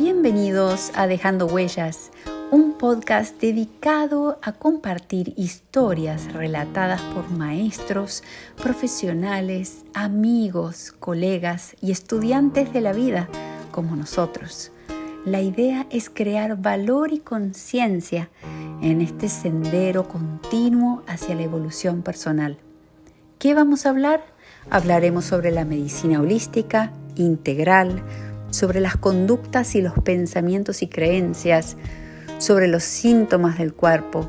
Bienvenidos a Dejando Huellas, un podcast dedicado a compartir historias relatadas por maestros, profesionales, amigos, colegas y estudiantes de la vida como nosotros. La idea es crear valor y conciencia en este sendero continuo hacia la evolución personal. ¿Qué vamos a hablar? Hablaremos sobre la medicina holística, integral, sobre las conductas y los pensamientos y creencias, sobre los síntomas del cuerpo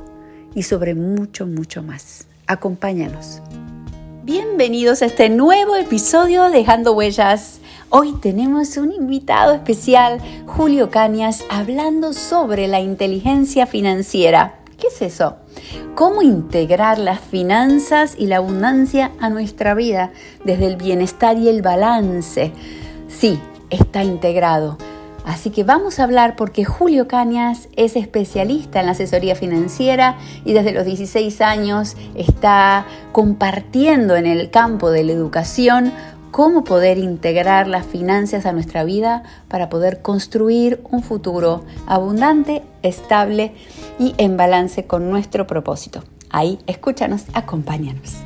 y sobre mucho, mucho más. Acompáñanos. Bienvenidos a este nuevo episodio de Dejando Huellas. Hoy tenemos un invitado especial, Julio Cañas, hablando sobre la inteligencia financiera. ¿Qué es eso? ¿Cómo integrar las finanzas y la abundancia a nuestra vida desde el bienestar y el balance? Sí, está integrado. Así que vamos a hablar porque Julio Cañas es especialista en la asesoría financiera y desde los 16 años está compartiendo en el campo de la educación cómo poder integrar las finanzas a nuestra vida para poder construir un futuro abundante, estable y en balance con nuestro propósito. Ahí, escúchanos, acompáñanos.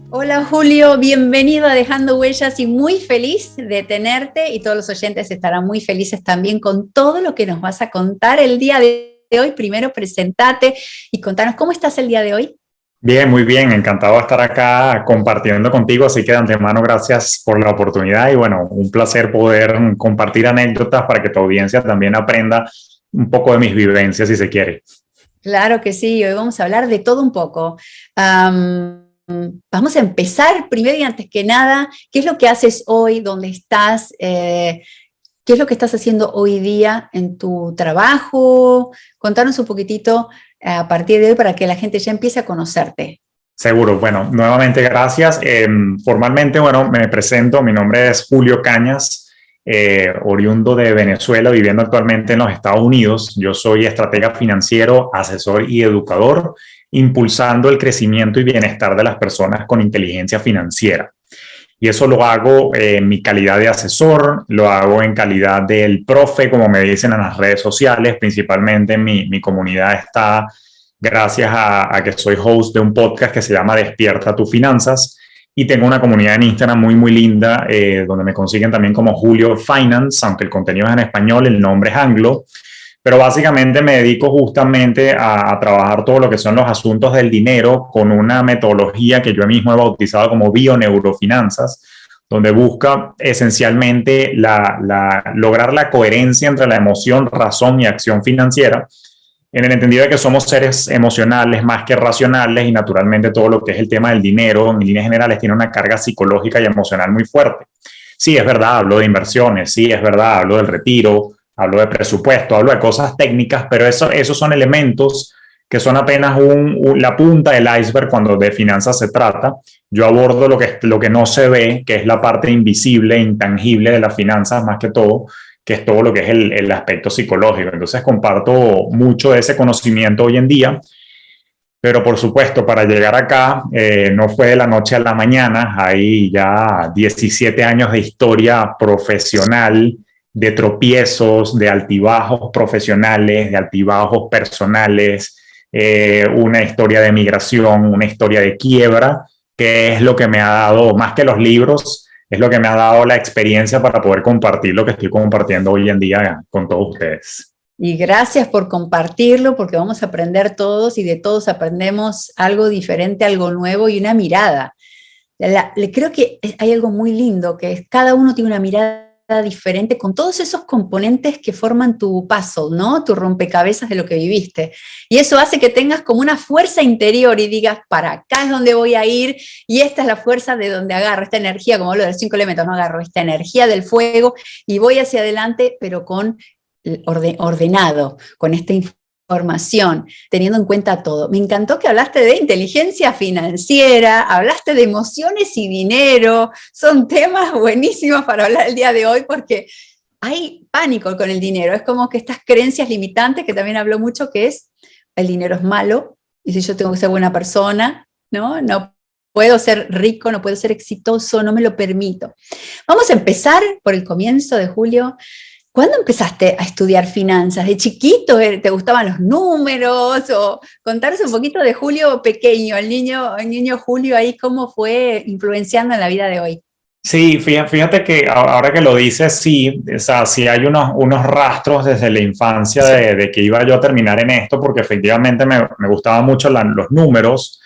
Hola Julio, bienvenido a Dejando Huellas y muy feliz de tenerte y todos los oyentes estarán muy felices también con todo lo que nos vas a contar el día de hoy. Primero, presentate y contanos cómo estás el día de hoy. Bien, muy bien, encantado de estar acá compartiendo contigo, así que de antemano gracias por la oportunidad y bueno, un placer poder compartir anécdotas para que tu audiencia también aprenda un poco de mis vivencias si se quiere. Claro que sí, hoy vamos a hablar de todo un poco. Vamos a empezar primero y antes que nada, ¿qué es lo que haces hoy? ¿Dónde estás? ¿Qué es lo que estás haciendo hoy día en tu trabajo? Contanos un poquitito a partir de hoy para que la gente ya empiece a conocerte. Seguro, bueno, nuevamente gracias. Formalmente, bueno, me presento, mi nombre es Julio Cañas, oriundo de Venezuela, viviendo actualmente en los Estados Unidos. Yo soy estratega financiero, asesor y educador, impulsando el crecimiento y bienestar de las personas con inteligencia financiera. Y eso lo hago en mi calidad de asesor, lo hago en calidad del profe, como me dicen en las redes sociales, principalmente mi comunidad está gracias a que soy host de un podcast que se llama Despierta tus Finanzas y tengo una comunidad en Instagram muy, muy linda donde me consiguen también como Julio Finance, aunque el contenido es en español, el nombre es anglo. Pero básicamente me dedico justamente a trabajar todo lo que son los asuntos del dinero con una metodología que yo mismo he bautizado como bioneurofinanzas, donde busca esencialmente lograr la coherencia entre la emoción, razón y acción financiera, en el entendido de que somos seres emocionales más que racionales y naturalmente todo lo que es el tema del dinero en líneas generales tiene una carga psicológica y emocional muy fuerte. Sí, es verdad, hablo de inversiones, sí, es verdad, hablo del retiro, hablo de presupuesto, hablo de cosas técnicas, pero esos son elementos que son apenas la punta del iceberg cuando de finanzas se trata. Yo abordo lo que no se ve, que es la parte invisible, intangible de las finanzas más que todo, que es todo lo que es el aspecto psicológico. Entonces comparto mucho de ese conocimiento hoy en día, pero por supuesto para llegar acá no fue de la noche a la mañana, hay ya 17 años de historia profesional, de tropiezos, de altibajos profesionales, de altibajos personales, una historia de migración, una historia de quiebra, que es lo que me ha dado, más que los libros, es lo que me ha dado la experiencia para poder compartir lo que estoy compartiendo hoy en día con todos ustedes. Y gracias por compartirlo, porque vamos a aprender todos y de todos aprendemos algo diferente, algo nuevo y una mirada. Creo que hay algo muy lindo, que es cada uno tiene una mirada diferente con todos esos componentes que forman tu puzzle, ¿no? Tu rompecabezas de lo que viviste. Y eso hace que tengas como una fuerza interior y digas, para acá es donde voy a ir y esta es la fuerza de donde agarro esta energía, como lo de los 5 elementos, no agarro esta energía del fuego y voy hacia adelante, pero con ordenado, con esta información, teniendo en cuenta todo. Me encantó que hablaste de inteligencia financiera, hablaste de emociones y dinero, son temas buenísimos para hablar el día de hoy porque hay pánico con el dinero, es como que estas creencias limitantes que también habló mucho, que es el dinero es malo, y si yo tengo que ser buena persona, no puedo ser rico, no puedo ser exitoso, no me lo permito. Vamos a empezar por el comienzo de Julio. ¿Cuándo empezaste a estudiar finanzas? ¿De chiquito te gustaban los números? O contaros un poquito de Julio pequeño, el niño Julio ahí, cómo fue influenciando en la vida de hoy. Sí, fíjate que ahora que lo dices, sí, o sea, sí hay unos rastros desde la infancia Sí. de que iba yo a terminar en esto, porque efectivamente me gustaban mucho los números,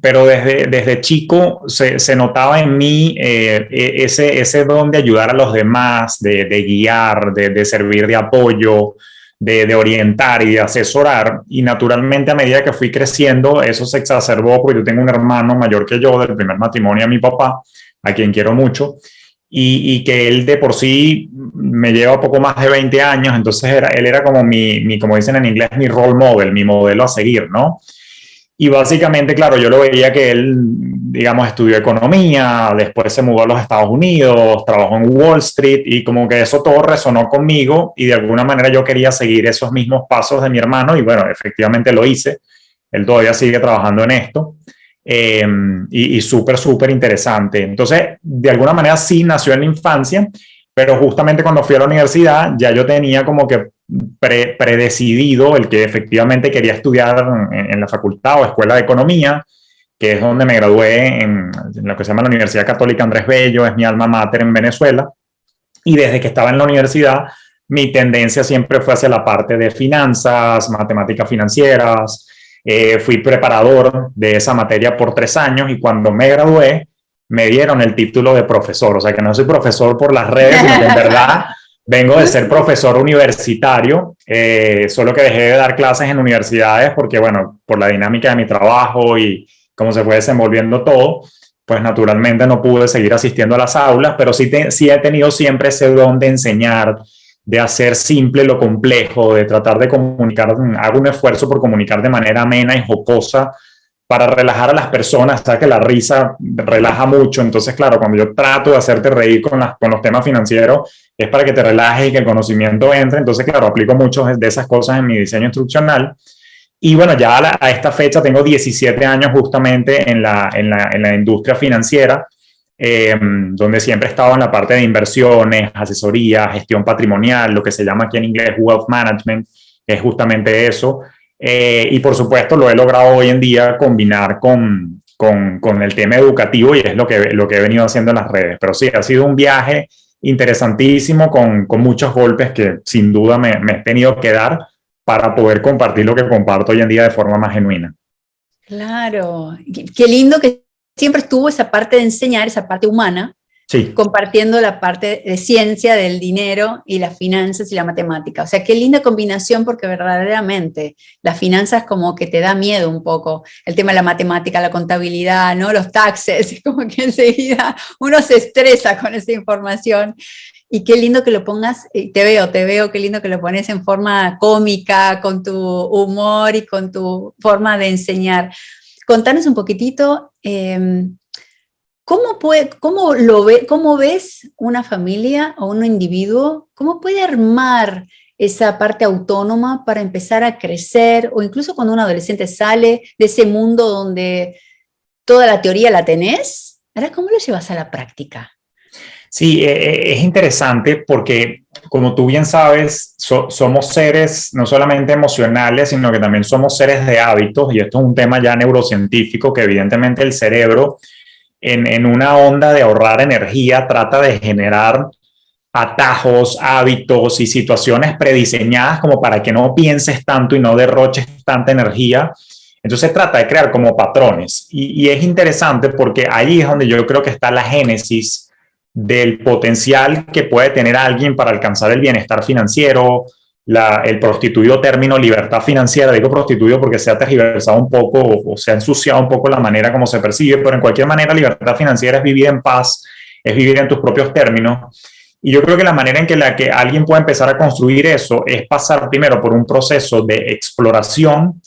pero desde chico se notaba en mí ese don de ayudar a los demás, de guiar, de servir de apoyo, de orientar y de asesorar. Y naturalmente a medida que fui creciendo, eso se exacerbó porque yo tengo un hermano mayor que yo del primer matrimonio de mi papá, a quien quiero mucho, y que él de por sí me lleva poco más de 20 años, entonces él era como como dicen en inglés, mi role model, mi modelo a seguir, ¿no? Y básicamente, claro, yo lo veía que él, digamos, estudió economía, después se mudó a los Estados Unidos, trabajó en Wall Street y como que eso todo resonó conmigo y de alguna manera yo quería seguir esos mismos pasos de mi hermano y bueno, efectivamente lo hice. Él todavía sigue trabajando en esto y súper interesante. Entonces, de alguna manera sí nació en la infancia, pero justamente cuando fui a la universidad ya yo tenía como que predecidido el que efectivamente quería estudiar en la facultad o escuela de economía, que es donde me gradué en lo que se llama la Universidad Católica Andrés Bello, es mi alma mater en Venezuela, y desde que estaba en la universidad mi tendencia siempre fue hacia la parte de finanzas, matemáticas financieras. Fui preparador de esa materia por 3 años y cuando me gradué me dieron el título de profesor, o sea que no soy profesor por las redes, sino que en verdad vengo de ser profesor universitario, solo que dejé de dar clases en universidades porque, bueno, por la dinámica de mi trabajo y cómo se fue desenvolviendo todo, pues naturalmente no pude seguir asistiendo a las aulas, pero sí he tenido siempre ese don de enseñar, de hacer simple lo complejo, de tratar de comunicar, hago un esfuerzo por comunicar de manera amena y jocosa para relajar a las personas, sabes que la risa relaja mucho, entonces claro, cuando yo trato de hacerte reír con los temas financieros, es para que te relajes y que el conocimiento entre, entonces claro, aplico muchas de esas cosas en mi diseño instruccional, y bueno, ya a esta fecha tengo 17 años justamente en la industria financiera, donde siempre he estado en la parte de inversiones, asesoría, gestión patrimonial, lo que se llama aquí en inglés wealth management, que es justamente eso. Y por supuesto lo he logrado hoy en día combinar con el tema educativo y es lo que he venido haciendo en las redes. Pero sí, ha sido un viaje interesantísimo con muchos golpes que sin duda me he tenido que dar para poder compartir lo que comparto hoy en día de forma más genuina. Claro, qué lindo que siempre estuvo esa parte de enseñar, esa parte humana, Sí. compartiendo la parte de ciencia del dinero y las finanzas y la matemática. O sea, qué linda combinación porque verdaderamente las finanzas como que te da miedo un poco. El tema de la matemática, la contabilidad, ¿no? Los taxes, es como que enseguida uno se estresa con esa información. Y qué lindo que lo pongas, te veo, qué lindo que lo pones en forma cómica, con tu humor y con tu forma de enseñar. Contanos un poquitito, ¿cómo ves una familia o un individuo? ¿Cómo puede armar esa parte autónoma para empezar a crecer? O incluso cuando un adolescente sale de ese mundo donde toda la teoría la tenés, ¿ahora cómo lo llevas a la práctica? Sí, es interesante porque, como tú bien sabes, somos seres no solamente emocionales, sino que también somos seres de hábitos, y esto es un tema ya neurocientífico que evidentemente el cerebro, en una onda de ahorrar energía, trata de generar atajos, hábitos y situaciones prediseñadas como para que no pienses tanto y no derroches tanta energía. Entonces trata de crear como patrones. Y es interesante porque ahí es donde yo creo que está la génesis del potencial que puede tener alguien para alcanzar el bienestar financiero, el prostituido término libertad financiera. Digo prostituido porque se ha tergiversado un poco o se ha ensuciado un poco la manera como se percibe, pero en cualquier manera libertad financiera es vivir en paz, es vivir en tus propios términos. Y yo creo que la manera en la que alguien puede empezar a construir eso es pasar primero por un proceso de exploración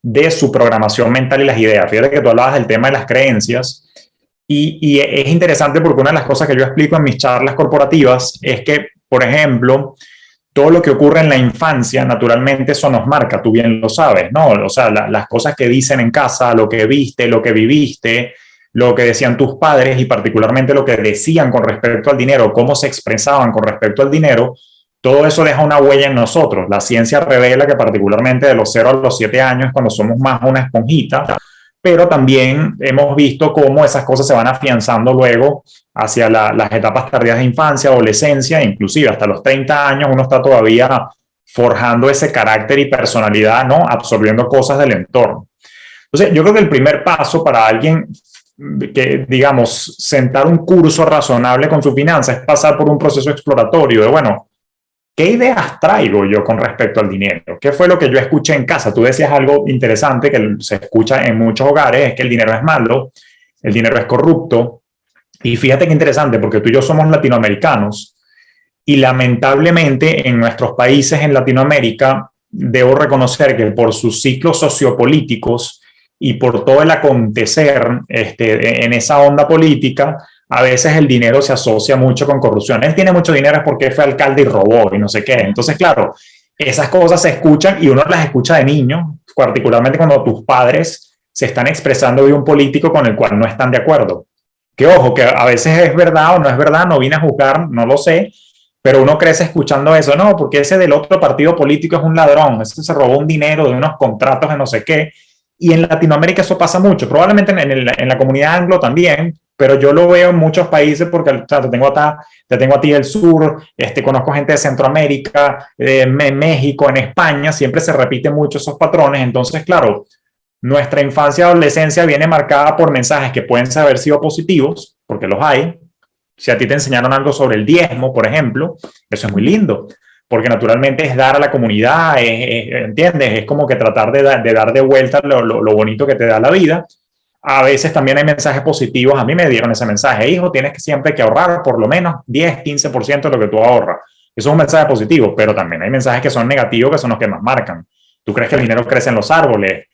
de su programación mental y las ideas. Fíjate que tú hablabas del tema de las creencias. Y es interesante porque una de las cosas que yo explico en mis charlas corporativas es que, por ejemplo, todo lo que ocurre en la infancia, naturalmente eso nos marca, tú bien lo sabes, ¿no? O sea, las cosas que dicen en casa, lo que viste, lo que viviste, lo que decían tus padres y particularmente lo que decían con respecto al dinero, cómo se expresaban con respecto al dinero, todo eso deja una huella en nosotros. La ciencia revela que particularmente de los 0 a los 7 años, cuando somos más una esponjita, pero también hemos visto cómo esas cosas se van afianzando luego hacia las etapas tardías de infancia, adolescencia, inclusive hasta los 30 años uno está todavía forjando ese carácter y personalidad, ¿no? Absorbiendo cosas del entorno. Entonces, yo creo que el primer paso para alguien que, digamos, sentar un curso razonable con sus finanzas es pasar por un proceso exploratorio de, bueno, ¿qué ideas traigo yo con respecto al dinero? ¿Qué fue lo que yo escuché en casa? Tú decías algo interesante que se escucha en muchos hogares, es que el dinero es malo, el dinero es corrupto. Y fíjate qué interesante, porque tú y yo somos latinoamericanos y lamentablemente en nuestros países en Latinoamérica debo reconocer que por sus ciclos sociopolíticos y por todo el acontecer en esa onda política, a veces el dinero se asocia mucho con corrupción. Él tiene mucho dinero es porque fue alcalde y robó y no sé qué. Entonces, claro, esas cosas se escuchan y uno las escucha de niño, particularmente cuando tus padres se están expresando de un político con el cual no están de acuerdo. Que ojo, que a veces es verdad o no es verdad, no vine a juzgar, no lo sé, pero uno crece escuchando eso, no, porque ese del otro partido político es un ladrón, ese se robó un dinero de unos contratos de no sé qué. Y en Latinoamérica eso pasa mucho, probablemente en la comunidad anglo también, pero yo lo veo en muchos países porque o sea, te tengo a ti del sur, conozco gente de Centroamérica, en México, en España, siempre se repiten mucho esos patrones. Entonces, claro, nuestra infancia y adolescencia viene marcada por mensajes que pueden haber sido positivos, porque los hay. Si a ti te enseñaron algo sobre el diezmo, por ejemplo, eso es muy lindo, porque naturalmente es dar a la comunidad, ¿entiendes? Es como que tratar de dar de vuelta lo bonito que te da la vida. A veces también hay mensajes positivos. A mí me dieron ese mensaje: hijo, tienes que siempre que ahorrar por lo menos 10-15% de lo que tú ahorras. Eso es un mensaje positivo, pero también hay mensajes que son negativos, que son los que más marcan. ¿Tú crees que el dinero crece en los árboles?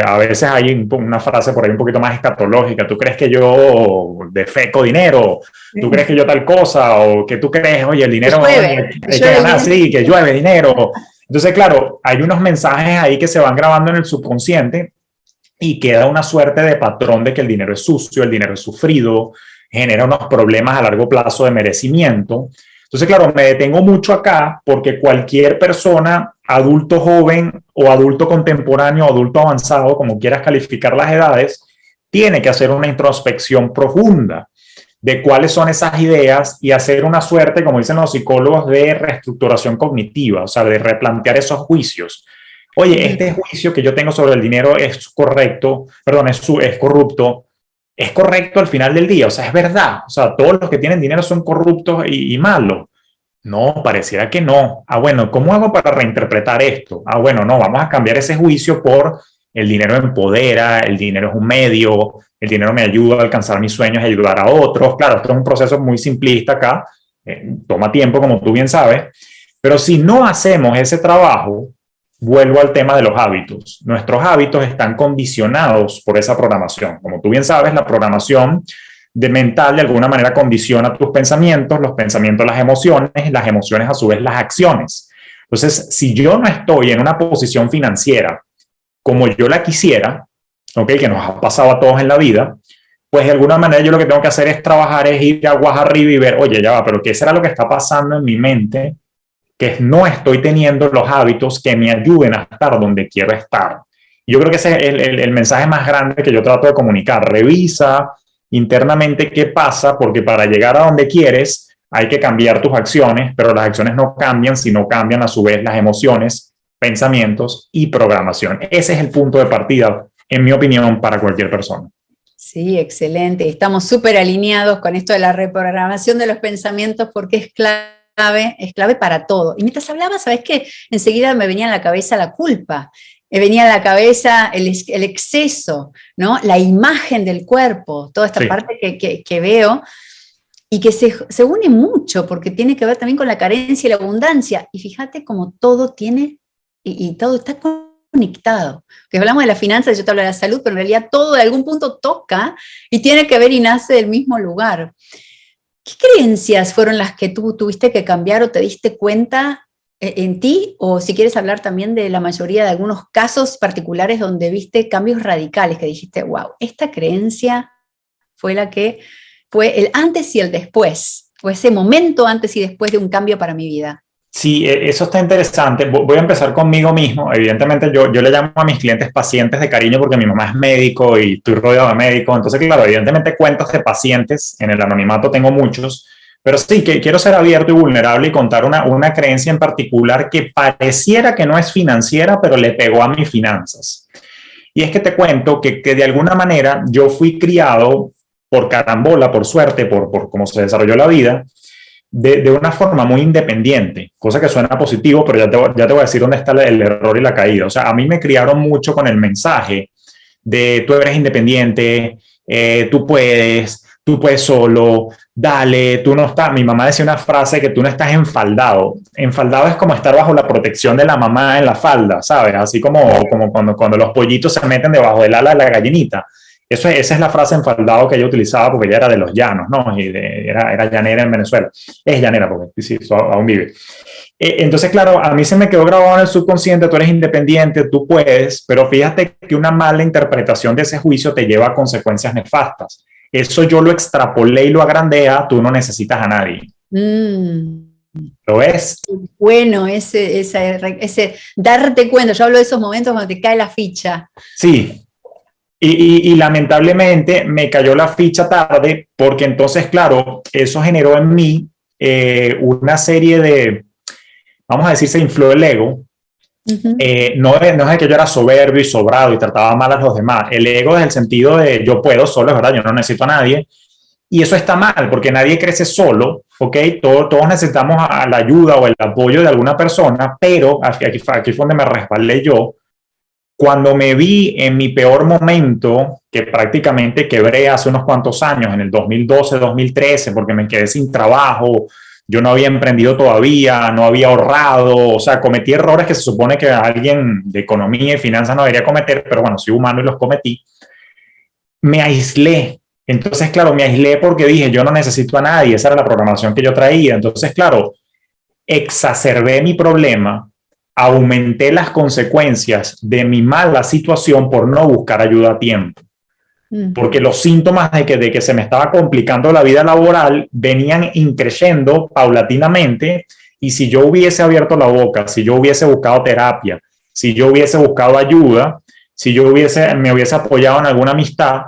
A veces hay una frase por ahí un poquito más escatológica: ¿tú crees que yo defeco dinero? ¿Tú crees que yo tal cosa? ¿O que tú crees, oye, el dinero hay que ganar, sí, que llueve dinero? Entonces, claro, hay unos mensajes ahí que se van grabando en el subconsciente y queda una suerte de patrón de que el dinero es sucio, el dinero es sufrido, genera unos problemas a largo plazo de merecimiento. Entonces, claro, me detengo mucho acá porque cualquier persona, adulto joven o adulto contemporáneo, adulto avanzado, como quieras calificar las edades, tiene que hacer una introspección profunda de cuáles son esas ideas y hacer una suerte, como dicen los psicólogos, de reestructuración cognitiva, o sea, de replantear esos juicios. Oye, este juicio que yo tengo sobre el dinero es correcto, perdón, es corrupto. ¿Es correcto al final del día? O sea, es verdad. O sea, todos los que tienen dinero son corruptos y malos. No, pareciera que no. Ah, bueno, ¿cómo hago para reinterpretar esto? Ah, bueno, no, vamos a cambiar ese juicio por el dinero empodera, el dinero es un medio, el dinero me ayuda a alcanzar mis sueños y ayudar a otros. Claro, esto es un proceso muy simplista acá, toma tiempo, como tú bien sabes, pero si no hacemos ese trabajo, vuelvo al tema de los hábitos. Nuestros hábitos están condicionados por esa programación. Como tú bien sabes, la programación mental de alguna manera condiciona tus pensamientos, los pensamientos las emociones a su vez las acciones. Entonces, si yo no estoy en una posición financiera como yo la quisiera, ¿okay? Que nos ha pasado a todos en la vida, pues de alguna manera yo lo que tengo que hacer es trabajar, es ir aguas arriba y ver, oye, ya va, pero ¿qué será lo que está pasando en mi mente? Que no estoy teniendo los hábitos que me ayuden a estar donde quiero estar. Y yo creo que ese es el mensaje más grande que yo trato de comunicar. Revisa internamente qué pasa, porque para llegar a donde quieres hay que cambiar tus acciones, pero las acciones no cambian si no cambian a su vez las emociones, pensamientos y programación. Ese es el punto de partida, en mi opinión, para cualquier persona. Sí, excelente. Estamos súper alineados con esto de la reprogramación de los pensamientos porque es clave para todo. Y mientras hablaba, ¿sabes qué? Enseguida me venía a la cabeza la culpa, me venía a la cabeza el exceso, ¿no? La imagen del cuerpo, toda esta parte que veo y que se une mucho porque tiene que ver también con la carencia y la abundancia. Y fíjate cómo todo tiene y todo está conectado. Que hablamos de la finanza, yo te hablo de la salud, pero en realidad todo de algún punto toca y tiene que ver y nace del mismo lugar. ¿Qué creencias fueron las que tú tuviste que cambiar o te diste cuenta en ti? O si quieres hablar también de la mayoría de algunos casos particulares donde viste cambios radicales, que dijiste, wow, esta creencia fue la que fue el antes y el después, o ese momento antes y después de un cambio para mi vida. Sí, eso está interesante. Voy a empezar conmigo mismo. Evidentemente, yo le llamo a mis clientes pacientes de cariño porque mi mamá es médico y estoy rodeado de médicos. Entonces, claro, evidentemente cuentos de pacientes, en el anonimato tengo muchos, pero sí, que quiero ser abierto y vulnerable y contar una creencia en particular que pareciera que no es financiera, pero le pegó a mis finanzas. Y es que te cuento que de alguna manera yo fui criado por carambola, por suerte, por cómo se desarrolló la vida, de una forma muy independiente, cosa que suena positivo, pero ya te voy a decir dónde está el error y la caída. O sea, a mí me criaron mucho con el mensaje de tú eres independiente, tú puedes solo, dale, tú no estás. Mi mamá decía una frase que tú no estás enfaldado. Enfaldado es como estar bajo la protección de la mamá en la falda, ¿sabes? Así como cuando los pollitos se meten debajo del ala de la gallinita. Esa es la frase enfaldado que ella utilizaba porque ella era de los llanos, ¿no? Era llanera en Venezuela. Es llanera porque sí, aún vive. Entonces, claro, a mí se me quedó grabado en el subconsciente, tú eres independiente, tú puedes, pero fíjate que una mala interpretación de ese juicio te lleva a consecuencias nefastas. Eso yo lo extrapolé y lo agrandé a tú no necesitas a nadie. ¿Lo ves? Bueno, ese darte cuenta, yo hablo de esos momentos cuando te cae la ficha. Sí. Y lamentablemente me cayó la ficha tarde porque entonces, claro, eso generó en mí una serie de, vamos a decir, se infló el ego. No es de que yo era soberbio y sobrado y trataba mal a los demás. El ego es el sentido de yo puedo solo, es verdad, yo no necesito a nadie. Y eso está mal porque nadie crece solo, ¿ok? Todos necesitamos a la ayuda o el apoyo de alguna persona, pero aquí fue donde me respaldé yo. Cuando me vi en mi peor momento, que prácticamente quebré hace unos cuantos años, en el 2012, 2013, porque me quedé sin trabajo, yo no había emprendido todavía, no había ahorrado, o sea, cometí errores que se supone que alguien de economía y finanzas no debería cometer, pero bueno, soy humano y los cometí. Me aislé. Entonces, claro, me aislé porque dije, yo no necesito a nadie, esa era la programación que yo traía. Entonces, claro, exacerbé mi problema, aumenté las consecuencias de mi mala situación por no buscar ayuda a tiempo. Porque los síntomas de que se me estaba complicando la vida laboral venían increciendo paulatinamente, y si yo hubiese abierto la boca, si yo hubiese buscado terapia, si yo hubiese buscado ayuda, si yo me hubiese apoyado en alguna amistad,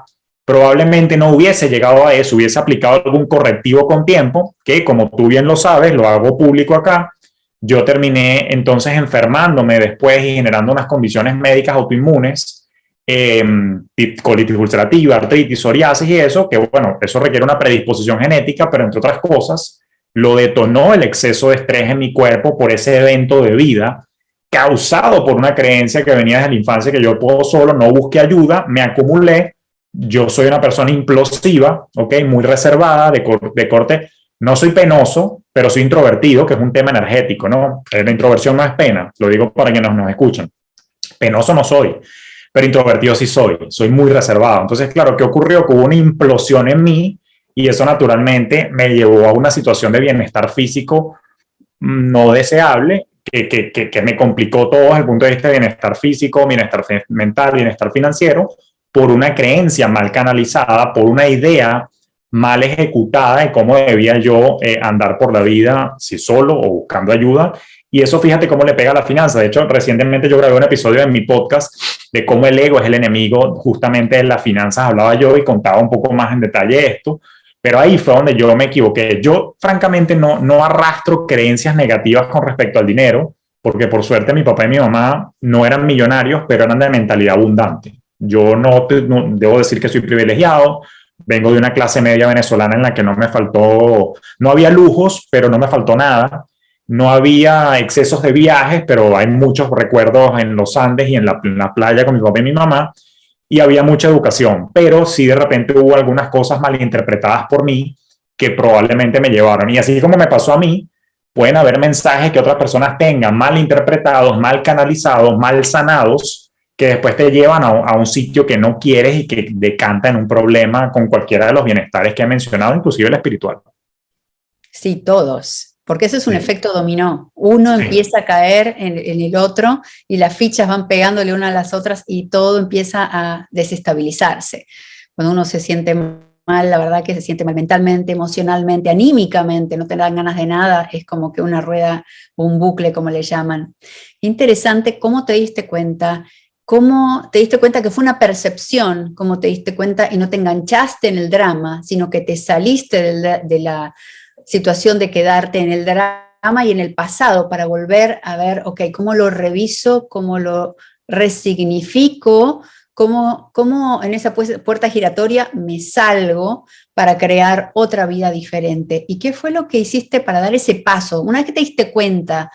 probablemente no hubiese llegado a eso, hubiese aplicado algún correctivo con tiempo, que como tú bien lo sabes, lo hago público acá. Yo terminé entonces enfermándome después y generando unas condiciones médicas autoinmunes, colitis ulcerativa, artritis, psoriasis y eso, que bueno, eso requiere una predisposición genética, pero entre otras cosas, lo detonó el exceso de estrés en mi cuerpo por ese evento de vida causado por una creencia que venía desde la infancia que yo puedo solo, no busqué ayuda, me acumulé. Yo soy una persona implosiva, ¿ok? Muy reservada, de corte. No soy penoso, pero soy introvertido, que es un tema energético, ¿no? La introversión no es pena, lo digo para quienes nos escuchan. Penoso no soy, pero introvertido sí soy muy reservado. Entonces, claro, ¿qué ocurrió? Que hubo una implosión en mí y eso naturalmente me llevó a una situación de bienestar físico no deseable, que me complicó todo desde el punto de vista de bienestar físico, bienestar mental, bienestar financiero, por una creencia mal canalizada, por una idea mal ejecutada de cómo debía yo andar por la vida, si solo o buscando ayuda. Y eso fíjate cómo le pega a la finanza. De hecho, recientemente yo grabé un episodio en mi podcast de cómo el ego es el enemigo justamente de las finanzas. Hablaba yo y contaba un poco más en detalle esto, pero ahí fue donde yo me equivoqué. Yo francamente no arrastro creencias negativas con respecto al dinero, porque por suerte mi papá y mi mamá no eran millonarios, pero eran de mentalidad abundante. Yo no debo decir que soy privilegiado, vengo de una clase media venezolana en la que no me faltó, no había lujos, pero no me faltó nada, no había excesos de viajes, pero hay muchos recuerdos en los Andes y en la playa con mi papá y mi mamá, y había mucha educación, pero sí de repente hubo algunas cosas malinterpretadas por mí que probablemente me llevaron, y así como me pasó a mí, pueden haber mensajes que otras personas tengan mal interpretados, mal canalizados, mal sanados, que después te llevan a un sitio que no quieres y que decanta en un problema con cualquiera de los bienestares que he mencionado, inclusive el espiritual. Sí, todos, porque eso es un efecto dominó. Uno empieza a caer en el otro y las fichas van pegándole una a las otras y todo empieza a desestabilizarse. Cuando uno se siente mal, la verdad que se siente mal mentalmente, emocionalmente, anímicamente, no te dan ganas de nada, es como que una rueda o un bucle, como le llaman. Interesante cómo te diste cuenta. ¿Cómo te diste cuenta que fue una percepción? ¿Cómo te diste cuenta y no te enganchaste en el drama, sino que te saliste de la situación de quedarte en el drama y en el pasado para volver a ver, ok, ¿cómo lo reviso? ¿Cómo lo resignifico? ¿Cómo en esa puerta giratoria me salgo para crear otra vida diferente? ¿Y qué fue lo que hiciste para dar ese paso? Una vez que te diste cuenta,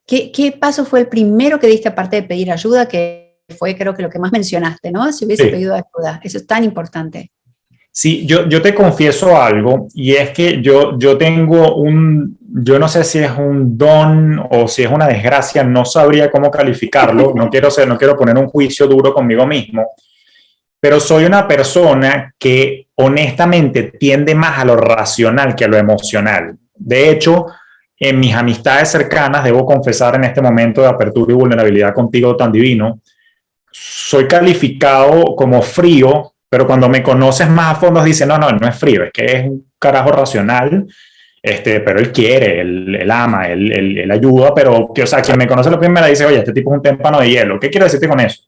¿qué paso fue el primero que diste aparte de pedir ayuda? Que fue creo que lo que más mencionaste, ¿no? Si hubiese pedido ayuda, eso es tan importante. Sí, yo te confieso algo, y es que yo tengo yo no sé si es un don o si es una desgracia, no sabría cómo calificarlo, no quiero poner un juicio duro conmigo mismo, pero soy una persona que honestamente tiende más a lo racional que a lo emocional. De hecho, en mis amistades cercanas, debo confesar en este momento de apertura y vulnerabilidad contigo tan divino, soy calificado como frío, pero cuando me conoces más a fondo dicen, no es frío, es que es un carajo racional, pero él quiere, él ama, él ayuda, pero que, o sea, quien me conoce la primera dice, oye, este tipo es un témpano de hielo. ¿Qué quiero decirte con eso?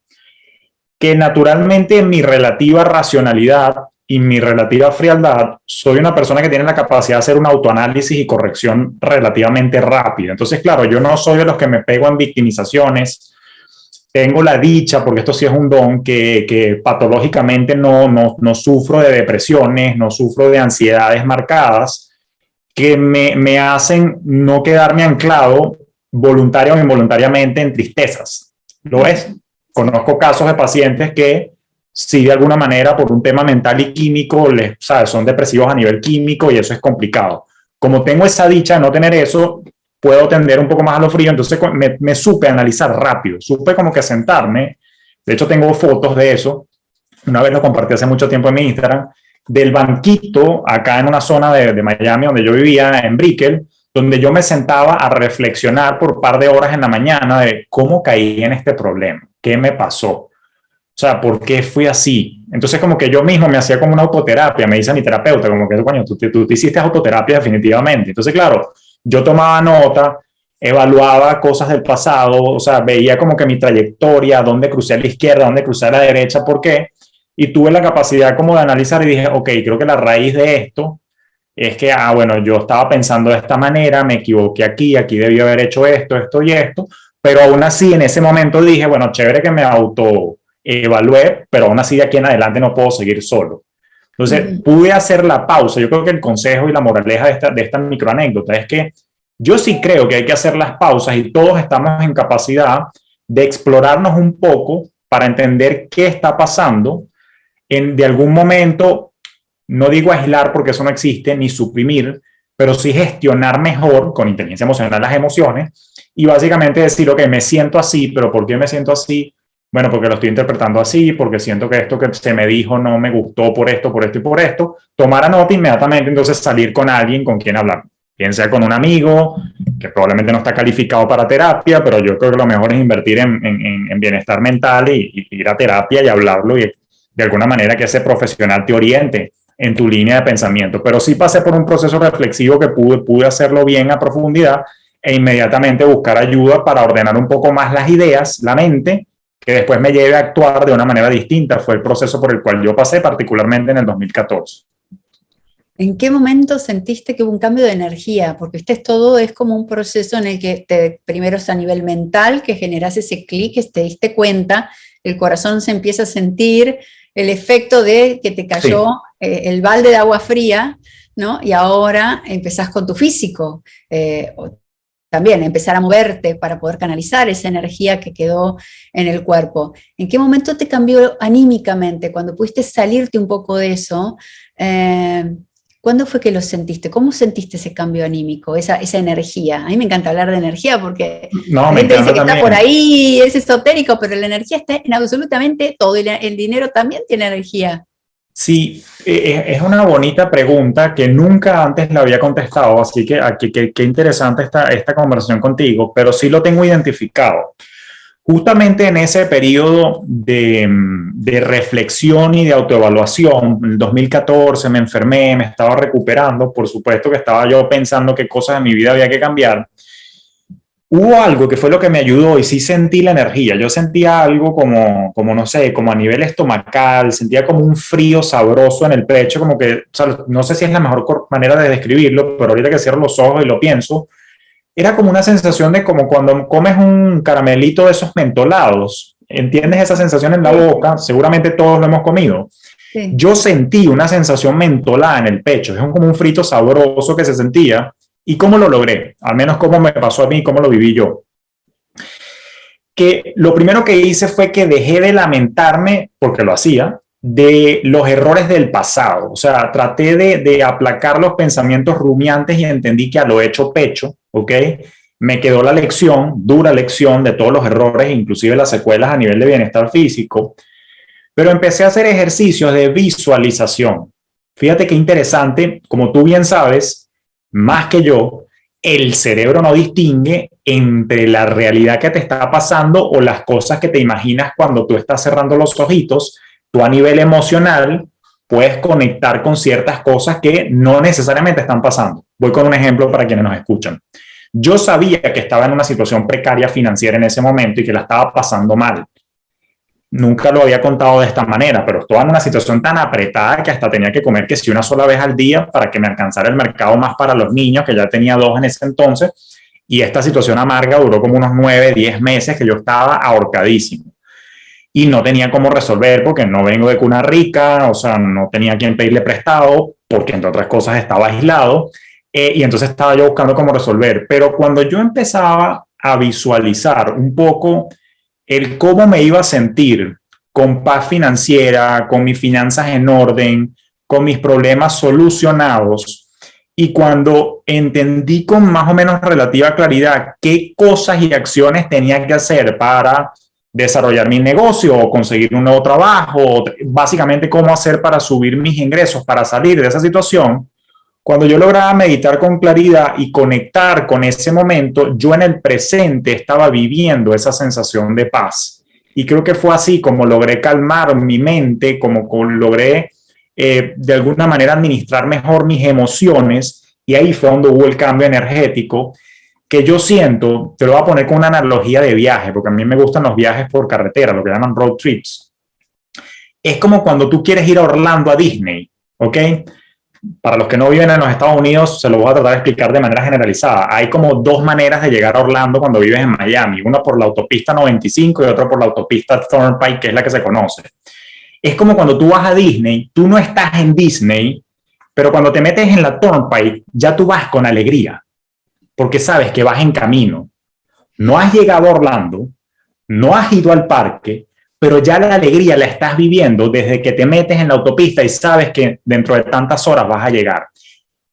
Que naturalmente mi relativa racionalidad y mi relativa frialdad, soy una persona que tiene la capacidad de hacer un autoanálisis y corrección relativamente rápida. Entonces, claro, yo no soy de los que me pego en victimizaciones. Tengo la dicha, porque esto sí es un don, que patológicamente no sufro de depresiones, no sufro de ansiedades marcadas, que me hacen no quedarme anclado voluntaria o involuntariamente en tristezas. ¿Lo es? Conozco casos de pacientes que sí, de alguna manera, por un tema mental y químico, ¿sabes? Son depresivos a nivel químico y eso es complicado. Como tengo esa dicha de no tener eso, puedo tender un poco más a lo frío, entonces me supe analizar rápido, supe como que sentarme, de hecho tengo fotos de eso, una vez lo compartí hace mucho tiempo en mi Instagram, del banquito acá en una zona de Miami donde yo vivía, en Brickell, donde yo me sentaba a reflexionar por un par de horas en la mañana de cómo caí en este problema, qué me pasó, o sea, ¿por qué fui así? Entonces como que yo mismo me hacía como una autoterapia, me dice mi terapeuta, como que, coño, tú te hiciste autoterapia definitivamente. Entonces, claro, yo tomaba nota, evaluaba cosas del pasado, o sea, veía como que mi trayectoria, dónde crucé a la izquierda, dónde crucé a la derecha, por qué, y tuve la capacidad como de analizar y dije, ok, creo que la raíz de esto es que, bueno, yo estaba pensando de esta manera, me equivoqué aquí debí haber hecho esto y esto, pero aún así en ese momento dije, bueno, chévere que me autoevalué, pero aún así de aquí en adelante no puedo seguir solo. Entonces, pude hacer la pausa. Yo creo que el consejo y la moraleja de esta microanécdota es que yo sí creo que hay que hacer las pausas y todos estamos en capacidad de explorarnos un poco para entender qué está pasando. De algún momento, no digo aislar porque eso no existe, ni suprimir, pero sí gestionar mejor con inteligencia emocional las emociones y básicamente decir, ok, me siento así, pero ¿por qué me siento así? Bueno, porque lo estoy interpretando así, porque siento que esto que se me dijo no me gustó por esto y por esto. Tomar nota inmediatamente, entonces salir con alguien con quien hablar. Bien sea con un amigo, que probablemente no está calificado para terapia, pero yo creo que lo mejor es invertir en bienestar mental y ir a terapia y hablarlo y de alguna manera que ese profesional te oriente en tu línea de pensamiento. Pero sí pasé por un proceso reflexivo que pude hacerlo bien a profundidad e inmediatamente buscar ayuda para ordenar un poco más las ideas, la mente, que después me lleve a actuar de una manera distinta. Fue el proceso por el cual yo pasé, particularmente en el 2014. ¿En qué momento sentiste que hubo un cambio de energía? Porque todo es como un proceso en el que primero es a nivel mental, que generas ese clic, que te diste cuenta, el corazón se empieza a sentir, el efecto de que te cayó el balde de agua fría, ¿no? Y ahora empezás con tu físico. También empezar a moverte para poder canalizar esa energía que quedó en el cuerpo. ¿En qué momento te cambió anímicamente? Cuando pudiste salirte un poco de eso, ¿cuándo fue que lo sentiste? ¿Cómo sentiste ese cambio anímico, esa energía? A mí me encanta hablar de energía porque la gente dice que está por ahí, es esotérico, pero la energía está en absolutamente todo y el dinero también tiene energía. Sí, es una bonita pregunta que nunca antes la había contestado, así que qué interesante esta conversación contigo, pero sí lo tengo identificado. Justamente en ese periodo de reflexión y de autoevaluación, en el 2014 me enfermé, me estaba recuperando, por supuesto que estaba yo pensando qué cosas en mi vida había que cambiar. Hubo algo que fue lo que me ayudó y sí sentí la energía. Yo sentía algo como no sé, como a nivel estomacal, sentía como un frío sabroso en el pecho, como que, o sea, no sé si es la mejor manera de describirlo, pero ahorita que cierro los ojos y lo pienso, era como una sensación de como cuando comes un caramelito de esos mentolados. ¿Entiendes esa sensación en la boca? Seguramente todos lo hemos comido. Sí. Yo sentí una sensación mentolada en el pecho, es como un frito sabroso que se sentía. ¿Y cómo lo logré? Al menos cómo me pasó a mí, cómo lo viví yo. Que lo primero que hice fue que dejé de lamentarme, porque lo hacía, de los errores del pasado. O sea, traté de aplacar los pensamientos rumiantes y entendí que a lo hecho pecho, ¿ok? Me quedó la lección, dura lección de todos los errores, inclusive las secuelas a nivel de bienestar físico, pero empecé a hacer ejercicios de visualización. Fíjate qué interesante, como tú bien sabes, más que yo, el cerebro no distingue entre la realidad que te está pasando o las cosas que te imaginas cuando tú estás cerrando los ojitos. Tú a nivel emocional puedes conectar con ciertas cosas que no necesariamente están pasando. Voy con un ejemplo para quienes nos escuchan. Yo sabía que estaba en una situación precaria financiera en ese momento y que la estaba pasando mal. Nunca lo había contado de esta manera, pero estaba en una situación tan apretada que hasta tenía que comer que si una sola vez al día para que me alcanzara el mercado más para los niños, que ya tenía 2 en ese entonces, y esta situación amarga duró como unos 9, 10 meses que yo estaba ahorcadísimo. Y no tenía cómo resolver porque no vengo de cuna rica, o sea, no tenía a quien pedirle prestado, porque entre otras cosas estaba aislado, y entonces estaba yo buscando cómo resolver. Pero cuando yo empezaba a visualizar un poco el cómo me iba a sentir con paz financiera, con mis finanzas en orden, con mis problemas solucionados, y cuando entendí con más o menos relativa claridad qué cosas y acciones tenía que hacer para desarrollar mi negocio o conseguir un nuevo trabajo, básicamente cómo hacer para subir mis ingresos, para salir de esa situación, cuando yo lograba meditar con claridad y conectar con ese momento, yo en el presente estaba viviendo esa sensación de paz. Y creo que fue así como logré calmar mi mente, como logré de alguna manera administrar mejor mis emociones. Y ahí fue donde hubo el cambio energético que yo siento. Te lo voy a poner con una analogía de viaje, porque a mí me gustan los viajes por carretera, lo que llaman road trips. Es como cuando tú quieres ir a Orlando, a Disney, ¿ok? Para los que no viven en los Estados Unidos, se lo voy a tratar de explicar de manera generalizada. Hay como 2 maneras de llegar a Orlando cuando vives en Miami. Una por la autopista 95 y otra por la autopista Turnpike, que es la que se conoce. Es como cuando tú vas a Disney, tú no estás en Disney, pero cuando te metes en la Turnpike, ya tú vas con alegría, porque sabes que vas en camino. No has llegado a Orlando, no has ido al parque, pero ya la alegría la estás viviendo desde que te metes en la autopista y sabes que dentro de tantas horas vas a llegar.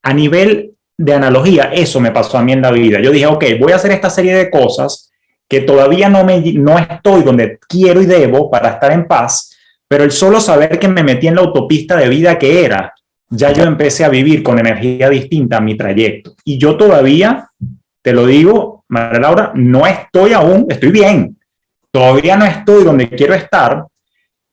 A nivel de analogía, eso me pasó a mí en la vida. Yo dije, ok, voy a hacer esta serie de cosas que todavía no estoy donde quiero y debo para estar en paz, pero el solo saber que me metí en la autopista de vida que era, ya yo empecé a vivir con energía distinta a mi trayecto. Y yo todavía, te lo digo, María Laura, no estoy aún, estoy bien. Todavía no estoy donde quiero estar,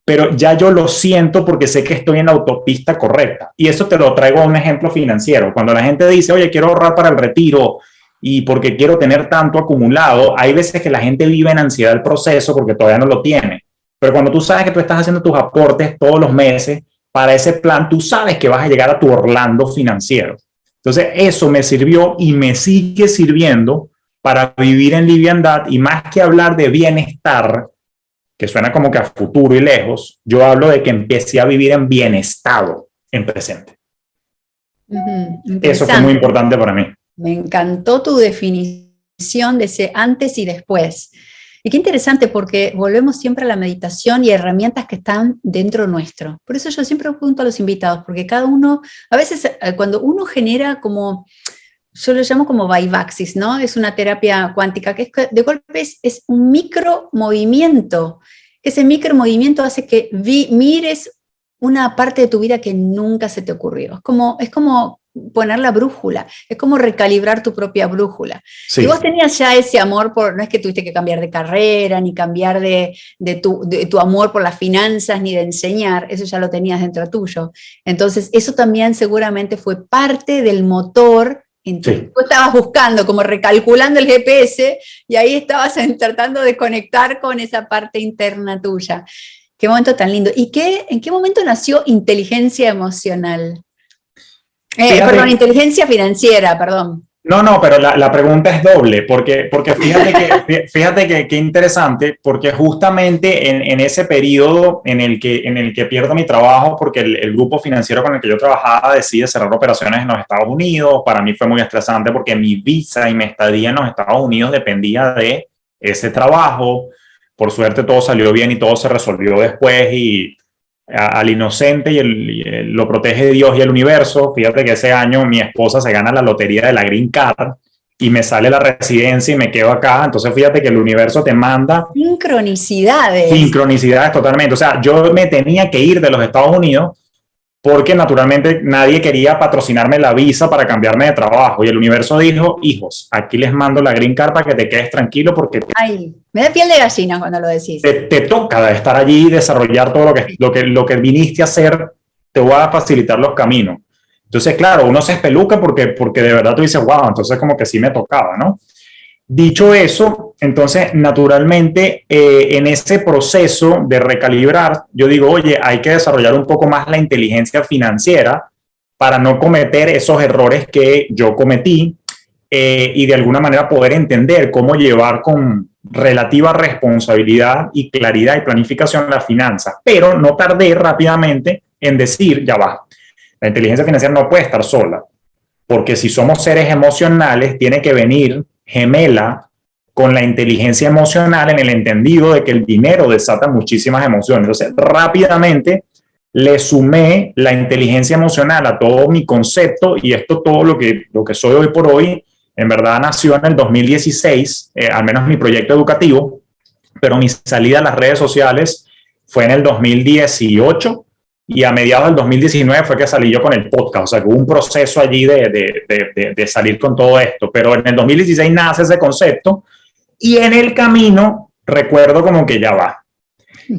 pero ya yo lo siento porque sé que estoy en la autopista correcta. Y eso te lo traigo a un ejemplo financiero. Cuando la gente dice, oye, quiero ahorrar para el retiro y porque quiero tener tanto acumulado, hay veces que la gente vive en ansiedad del proceso porque todavía no lo tiene. Pero cuando tú sabes que tú estás haciendo tus aportes todos los meses para ese plan, tú sabes que vas a llegar a tu Orlando financiero. Entonces, eso me sirvió y me sigue sirviendo para vivir en liviandad, y más que hablar de bienestar, que suena como que a futuro y lejos, yo hablo de que empecé a vivir en bienestado, en presente. Eso fue muy importante para mí. Me encantó tu definición de ese antes y después. Y qué interesante, porque volvemos siempre a la meditación y herramientas que están dentro nuestro. Por eso yo siempre pregunto a los invitados, porque cada uno, a veces cuando uno genera como, yo lo llamo como Vivaxis, ¿no? Es una terapia cuántica, que de golpe es un micro movimiento. Ese micro movimiento hace que mires una parte de tu vida que nunca se te ocurrió. Es como poner la brújula, es como recalibrar tu propia brújula. Sí. Y vos tenías ya ese amor no es que tuviste que cambiar de carrera, ni cambiar de tu amor por las finanzas, ni de enseñar, eso ya lo tenías dentro tuyo. Entonces, eso también seguramente fue parte del motor. Entonces, tú estabas buscando, como recalculando el GPS, y ahí estabas tratando de conectar con esa parte interna tuya. Qué momento tan lindo. ¿Y en qué momento nació inteligencia emocional? Perdón, inteligencia financiera, perdón. No, pero la pregunta es doble, porque fíjate que qué interesante, porque justamente en ese periodo en el que pierdo mi trabajo, porque el grupo financiero con el que yo trabajaba decide cerrar operaciones en los Estados Unidos, para mí fue muy estresante porque mi visa y mi estadía en los Estados Unidos dependía de ese trabajo. Por suerte todo salió bien y todo se resolvió después, y al inocente lo protege Dios y el universo. Fíjate que ese año mi esposa se gana la lotería de la Green Card y me sale la residencia y me quedo acá. Entonces fíjate que el universo te manda sincronicidades totalmente. O sea, yo me tenía que ir de los Estados Unidos porque naturalmente nadie quería patrocinarme la visa para cambiarme de trabajo, y el universo dijo: hijos, aquí les mando la Green Card para que te quedes tranquilo, porque ay, me da piel de gallina cuando lo decís. Te toca estar allí y desarrollar todo lo que viniste a hacer. Te voy a facilitar los caminos. Entonces, claro, uno se espeluca porque de verdad tú dices, wow, entonces como que sí me tocaba, ¿no? Dicho eso, entonces, naturalmente, en ese proceso de recalibrar, yo digo, oye, hay que desarrollar un poco más la inteligencia financiera para no cometer esos errores que yo cometí, y de alguna manera poder entender cómo llevar con relativa responsabilidad y claridad y planificación las finanzas, pero no tardé rápidamente en decir, ya va, la inteligencia financiera no puede estar sola, porque si somos seres emocionales, tiene que venir gemela con la inteligencia emocional, en el entendido de que el dinero desata muchísimas emociones. Entonces, rápidamente le sumé la inteligencia emocional a todo mi concepto, y esto, todo lo que soy hoy por hoy, en verdad nació en el 2016, al menos mi proyecto educativo, pero mi salida a las redes sociales fue en el 2018, y a mediados del 2019 fue que salí yo con el podcast. O sea, que hubo un proceso allí de salir con todo esto, pero en el 2016 nace ese concepto, y en el camino recuerdo como que ya va.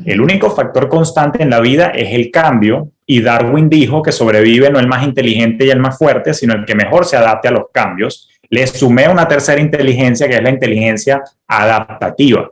El único factor constante en la vida es el cambio, y Darwin dijo que sobrevive no el más inteligente y el más fuerte, sino el que mejor se adapte a los cambios. Le sumé una tercera inteligencia, que es la inteligencia adaptativa.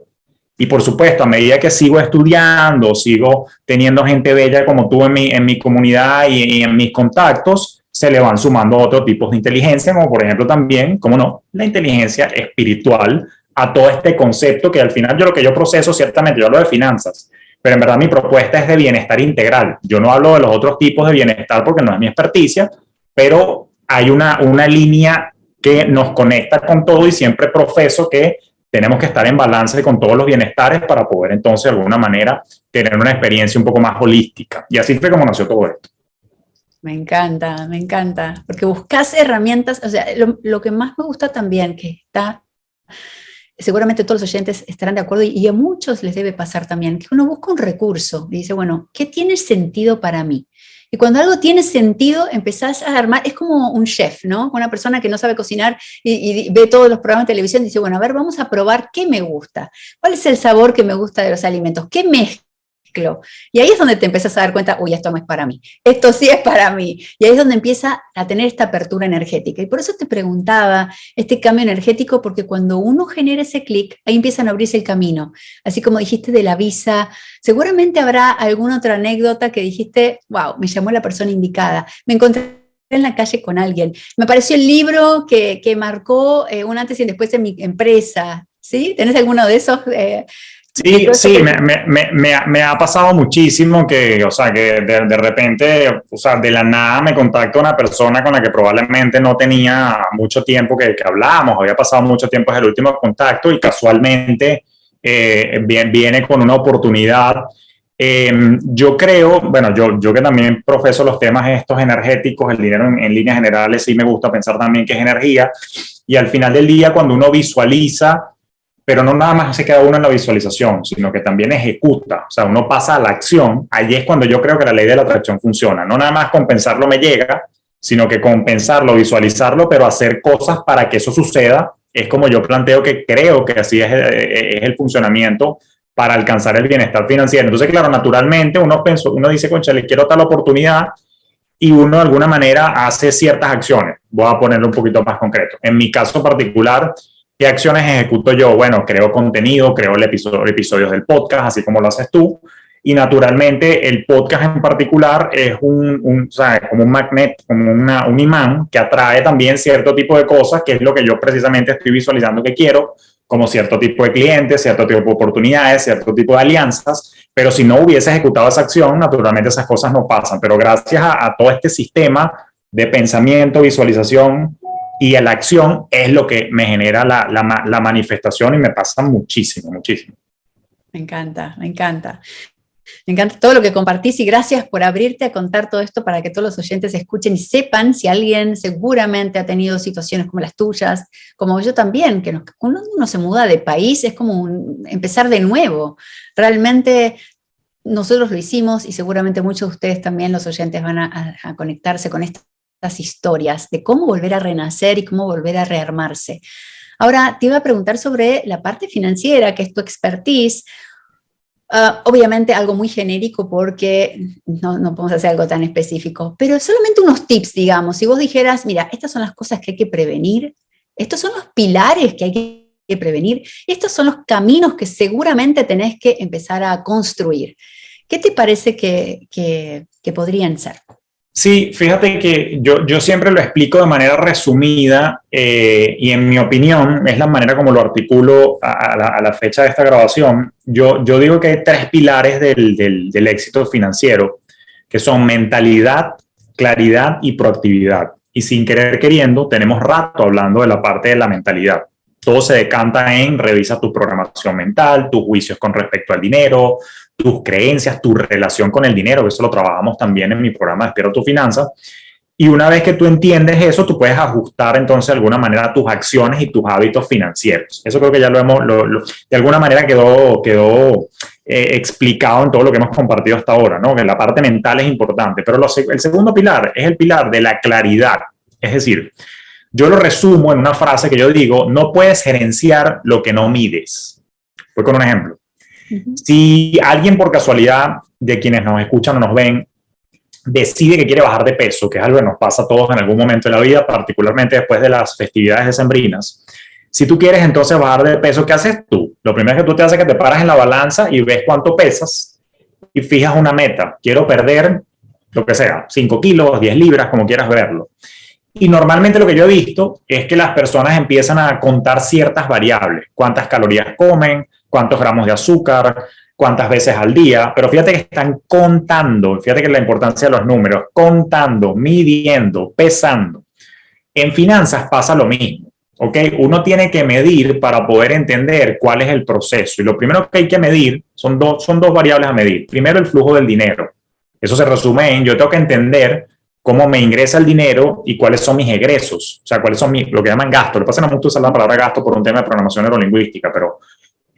Y por supuesto, a medida que sigo estudiando, sigo teniendo gente bella como tú en mi comunidad y en mis contactos, se le van sumando otros tipos de inteligencia, como por ejemplo también, como no, la inteligencia espiritual a todo este concepto, que al final lo que yo proceso, ciertamente yo hablo de finanzas, pero en verdad mi propuesta es de bienestar integral. Yo no hablo de los otros tipos de bienestar porque no es mi experticia, pero hay una línea que nos conecta con todo, y siempre profeso que tenemos que estar en balance con todos los bienestares para poder entonces de alguna manera tener una experiencia un poco más holística. Y así fue como nació todo esto. Me encanta, porque buscas herramientas. O sea, lo que más me gusta también, que está, seguramente todos los oyentes estarán de acuerdo, y a muchos les debe pasar también, que uno busca un recurso y dice, bueno, ¿qué tiene sentido para mí? Y cuando algo tiene sentido, empezás a armar. Es como un chef, ¿no? Una persona que no sabe cocinar y ve todos los programas de televisión y dice, bueno, a ver, vamos a probar qué me gusta. ¿Cuál es el sabor que me gusta de los alimentos? ¿Qué mezclo? Y ahí es donde te empiezas a dar cuenta, uy, esto no es para mí. Esto sí es para mí. Y ahí es donde empieza a tener esta apertura energética. Y por eso te preguntaba este cambio energético, porque cuando uno genera ese clic, ahí empiezan a abrirse el camino. Así como dijiste de la visa, seguramente habrá alguna otra anécdota que dijiste, wow, me llamó la persona indicada, me encontré en la calle con alguien, me apareció el libro que marcó un antes y después en mi empresa, ¿sí? ¿Tenés alguno de esos? Sí, me ha pasado muchísimo que, o sea, que de repente, o sea, de la nada me contacta una persona con la que probablemente no tenía mucho tiempo que hablábamos, había pasado mucho tiempo desde el último contacto, y casualmente viene con una oportunidad. Yo creo, bueno, yo que también profeso los temas estos energéticos, el dinero en líneas generales, sí me gusta pensar también que es energía, y al final del día, cuando uno visualiza, pero no nada más se queda uno en la visualización, sino que también ejecuta, o sea, uno pasa a la acción. Allí es cuando yo creo que la ley de la atracción funciona. No nada más con pensarlo me llega, sino que compensarlo, visualizarlo, pero hacer cosas para que eso suceda, es como yo planteo que creo que así es el funcionamiento para alcanzar el bienestar financiero. Entonces, claro, naturalmente uno dice, concha, le quiero tal oportunidad, y uno de alguna manera hace ciertas acciones. Voy a ponerlo un poquito más concreto. En mi caso particular, ¿qué acciones ejecuto yo? Bueno, creo contenido, creo episodios del podcast, así como lo haces tú. Y naturalmente el podcast en particular es o sea, como un magnet, como un imán que atrae también cierto tipo de cosas, que es lo que yo precisamente estoy visualizando que quiero, como cierto tipo de clientes, cierto tipo de oportunidades, cierto tipo de alianzas. Pero si no hubiese ejecutado esa acción, naturalmente esas cosas no pasan. Pero gracias a todo este sistema de pensamiento, visualización y a la acción es lo que me genera la manifestación, y me pasa muchísimo, muchísimo. Me encanta, me encanta. Me encanta todo lo que compartís y gracias por abrirte a contar todo esto para que todos los oyentes escuchen y sepan si alguien seguramente ha tenido situaciones como las tuyas, como yo también, que cuando uno se muda de país es como empezar de nuevo. Realmente nosotros lo hicimos y seguramente muchos de ustedes también, los oyentes, van a conectarse con estas historias de cómo volver a renacer y cómo volver a rearmarse. Ahora, te iba a preguntar sobre la parte financiera, que es tu expertise. Obviamente algo muy genérico porque no podemos hacer algo tan específico, pero solamente unos tips, digamos. Si vos dijeras, mira, estas son las cosas que hay que prevenir, estos son los pilares que hay que prevenir, estos son los caminos que seguramente tenés que empezar a construir. ¿Qué te parece que podrían ser? Sí, fíjate que yo siempre lo explico de manera resumida, y en mi opinión es la manera como lo articulo a la fecha de esta grabación. Yo digo que hay tres pilares del éxito financiero, que son mentalidad, claridad y proactividad. Y sin querer queriendo, tenemos rato hablando de la parte de la mentalidad. Todo se decanta en revisa tu programación mental, tus juicios con respecto al dinero, tus creencias, tu relación con el dinero, que eso lo trabajamos también en mi programa Despierta tu Finanza. Y una vez que tú entiendes eso, tú puedes ajustar entonces de alguna manera tus acciones y tus hábitos financieros. Eso creo que ya de alguna manera quedó explicado en todo lo que hemos compartido hasta ahora, ¿no? Que la parte mental es importante, pero el segundo pilar es el pilar de la claridad. Es decir, yo lo resumo en una frase que yo digo: no puedes gerenciar lo que no mides. Voy con un ejemplo. Si alguien por casualidad, de quienes nos escuchan o nos ven, decide que quiere bajar de peso, que es algo que nos pasa a todos en algún momento de la vida, particularmente después de las festividades decembrinas, si tú quieres entonces bajar de peso, ¿qué haces tú? Lo primero que tú te haces es que te paras en la balanza y ves cuánto pesas y fijas una meta. Quiero perder lo que sea, 5 kilos, 10 libras, como quieras verlo. Y normalmente lo que yo he visto es que las personas empiezan a contar ciertas variables: cuántas calorías comen, cuántos gramos de azúcar, cuántas veces al día, pero fíjate que están contando, fíjate que la importancia de los números, contando, midiendo, pesando. En finanzas pasa lo mismo, ¿ok? Uno tiene que medir para poder entender cuál es el proceso, y lo primero que hay que medir son dos variables a medir. Primero, el flujo del dinero. Eso se resume en: yo tengo que entender cómo me ingresa el dinero y cuáles son mis egresos, o sea, cuáles son lo que llaman gastos. Lo que pasa es que no me gusta usar la palabra gasto por un tema de programación neurolingüística, pero